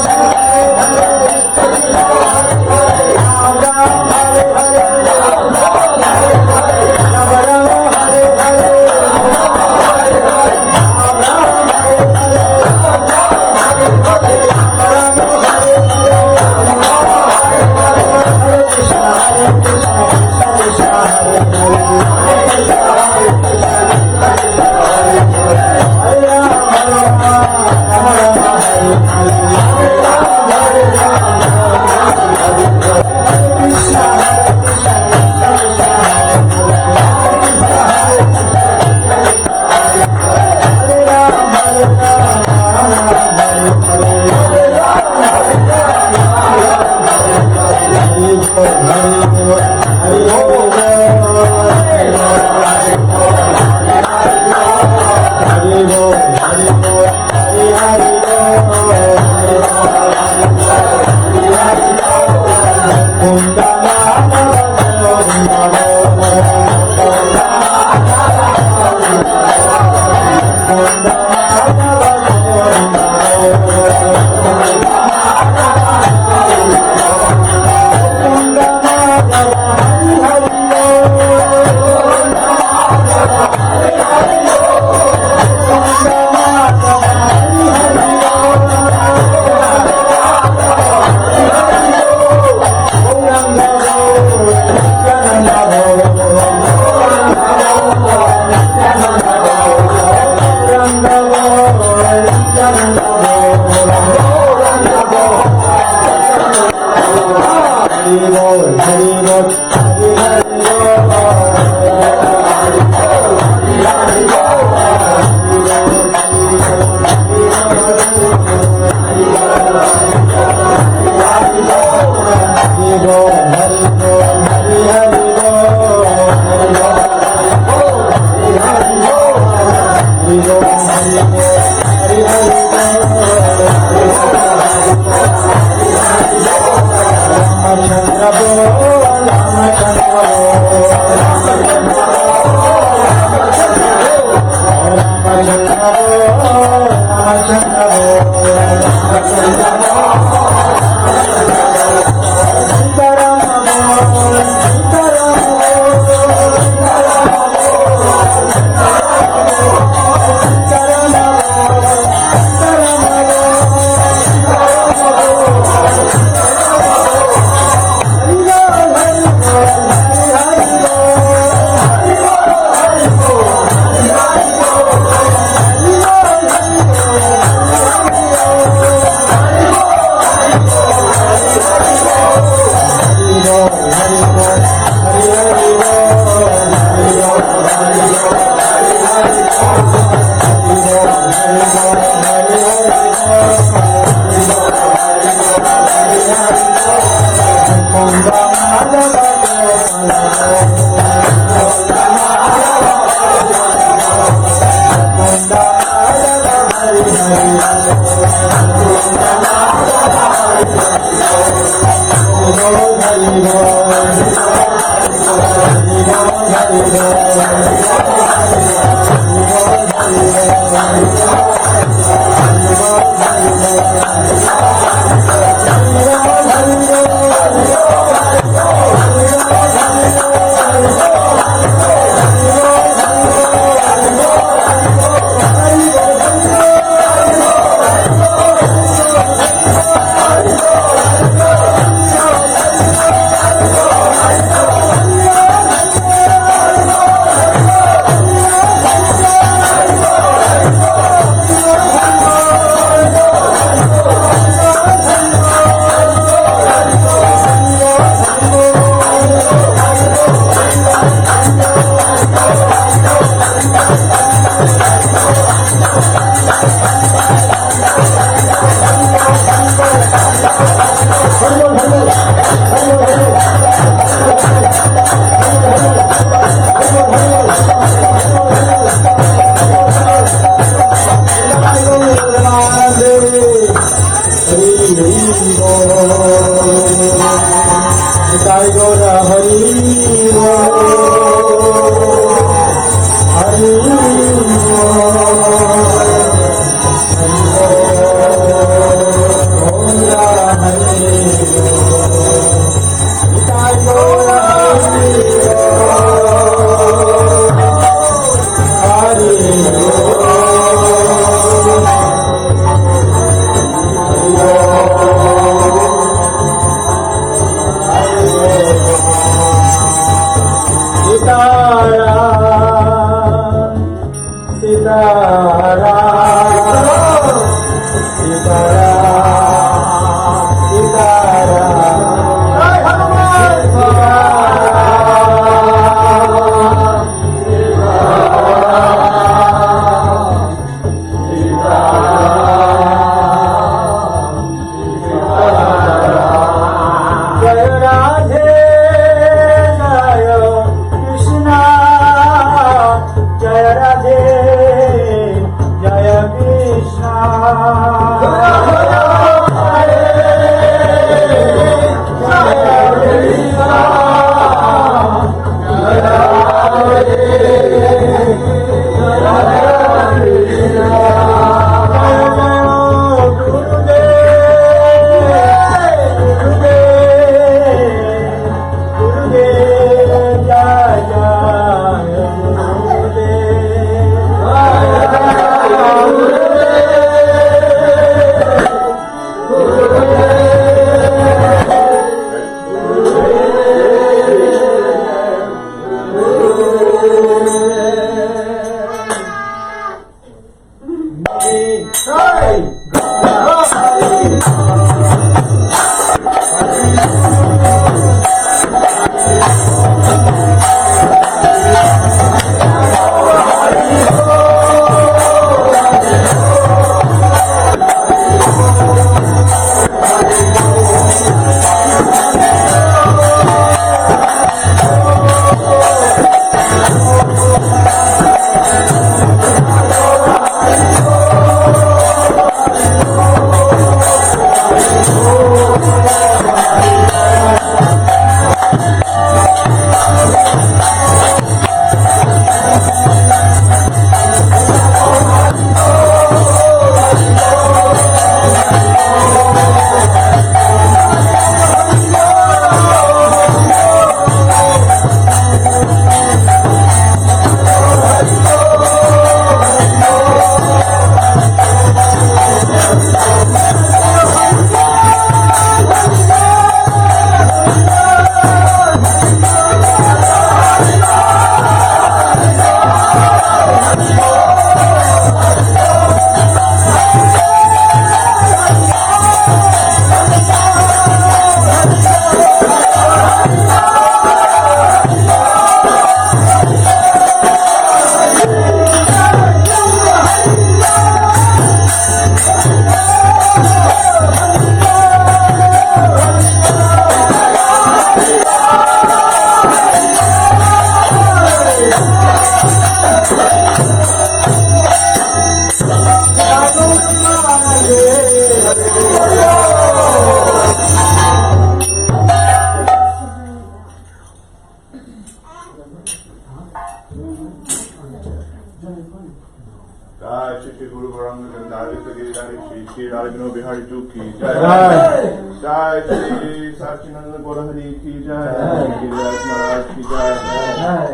Hare Hare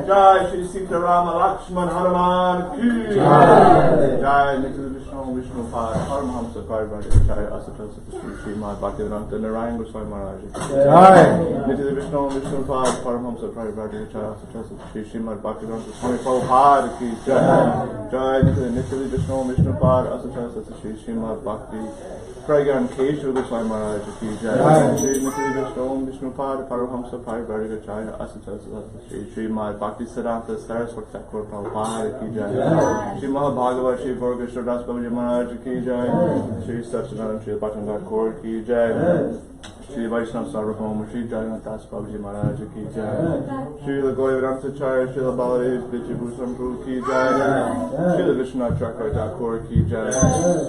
Jai Shri Sita Rama Lakshman Hanuman Ki Jai Nectar Vishnu Vishnu Pad Paramhamsa Parivadi Jai Asata Sata Shri Mad Bhaktivedanta Narayan Goswami Maharaj Jai Nectar Vishnu Vishnu Pad Paramhamsa Parivadi Jai Asata Sata Shri Mad Bhaktivedanta Swami Prabhupada Ki Jai Jai Nectar Vishnu Vishnu Pad Asata Sata Shri Mad Bhakti Pragyan Keshu Goswami Maharaj Ki Jai Shri Nectar Vishnu Pad Paramhamsa Parivadi Jai Asata Sata Shri Mad Bhakti Siddhanta Saraswati Thakur Prabhupada Ki Jai Shri Mahabhagavad Shri Vargeshwar Das Babaji Maharaj Ki Jai Shri Satchidanand Shri Bhattangar Kaur Ki Jai Shri Vaishnava Sarvabhauma Shri Jagannath Das Babaji Maharaj Ki Jai Shri Lagoy Vedantacharya Shri Baladev Vichibhusam Prabhu Ki Jai Shri Vishwanath Chakravarti Thakur Ki Jai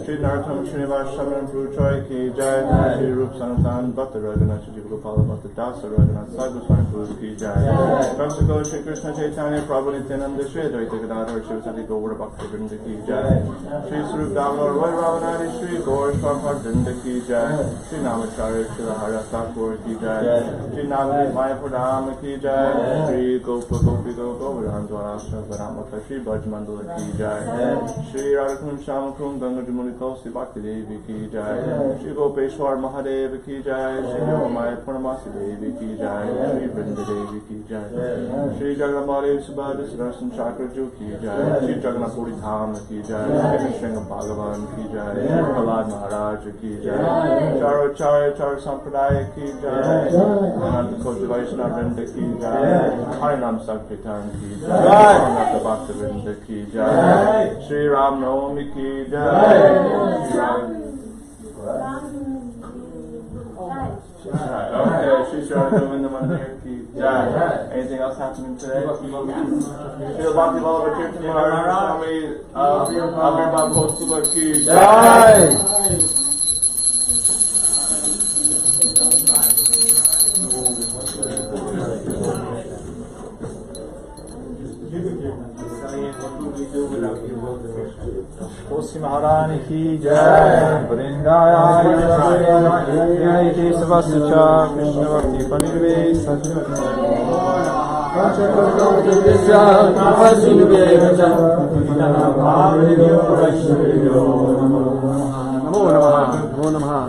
Shri Narottam Srinivas Shamanan Prabhu Choi Ki Jai Shri Rup Sanatan Bhatta Raghunath Shri Gopala Bhatta Dasa Raghunath Sadhu Swami Prabhu Ki Jai Kamsako Shri Krishna Chaitanya Prabhu Nityananda Shri Advaita Gadadhar Shri Vasati Gaura Bhakti Vrinda Ki Jai Shri Swarup Damodar Roy Ravanadi Shri Gaur Swampar Vrinda Ki Jai Shri Namacharya Shri Lahara Thakur Ki Jai Shri Navami Mayapur Rama Ki Jai Shri Gopa Gopi Govardhan Dwarasha Varamata Shri Bhajmandala Ki Jai Shri Radhakum Shamakrum Ganga Jamuni Tulsi Bhakti Devi Ki Jai Shri Gopeshwar Mahadeva Ki Jai Shri Yomaya Purnamasi Devi Ki Jai Shri Vrinda Devi Ki Jai Shri Jagannath Subhadra Sudarshan Chakra Ju Ki Jai Shri Jagannath Puri Dham Ki Jai Shri Shringa Bhagavan Ki Jai Shri Prahlad Maharaj Ki Jai Charo Charya Char Sampradaya Ki Jai Ananta Koja Vaishnava Vrinda Ki Jai Harinam Sankirtan Ki Jai Ananta Bhakta Vrinda Ki Jai Shri Ram Navami Ki Jai Shri Ram Okay, Shri Shri Govinda Mandir Ki Jai. Anything else happening today? Shri Bhakti Vallabha Kirtan Maharaj Swami Abhirbhav Bhotsuba Ki Jai. Kosi Maharani ki jai, Vrindayani jai, Kesava Sucha, Krishna Bhakti Panirve Namo Namaha.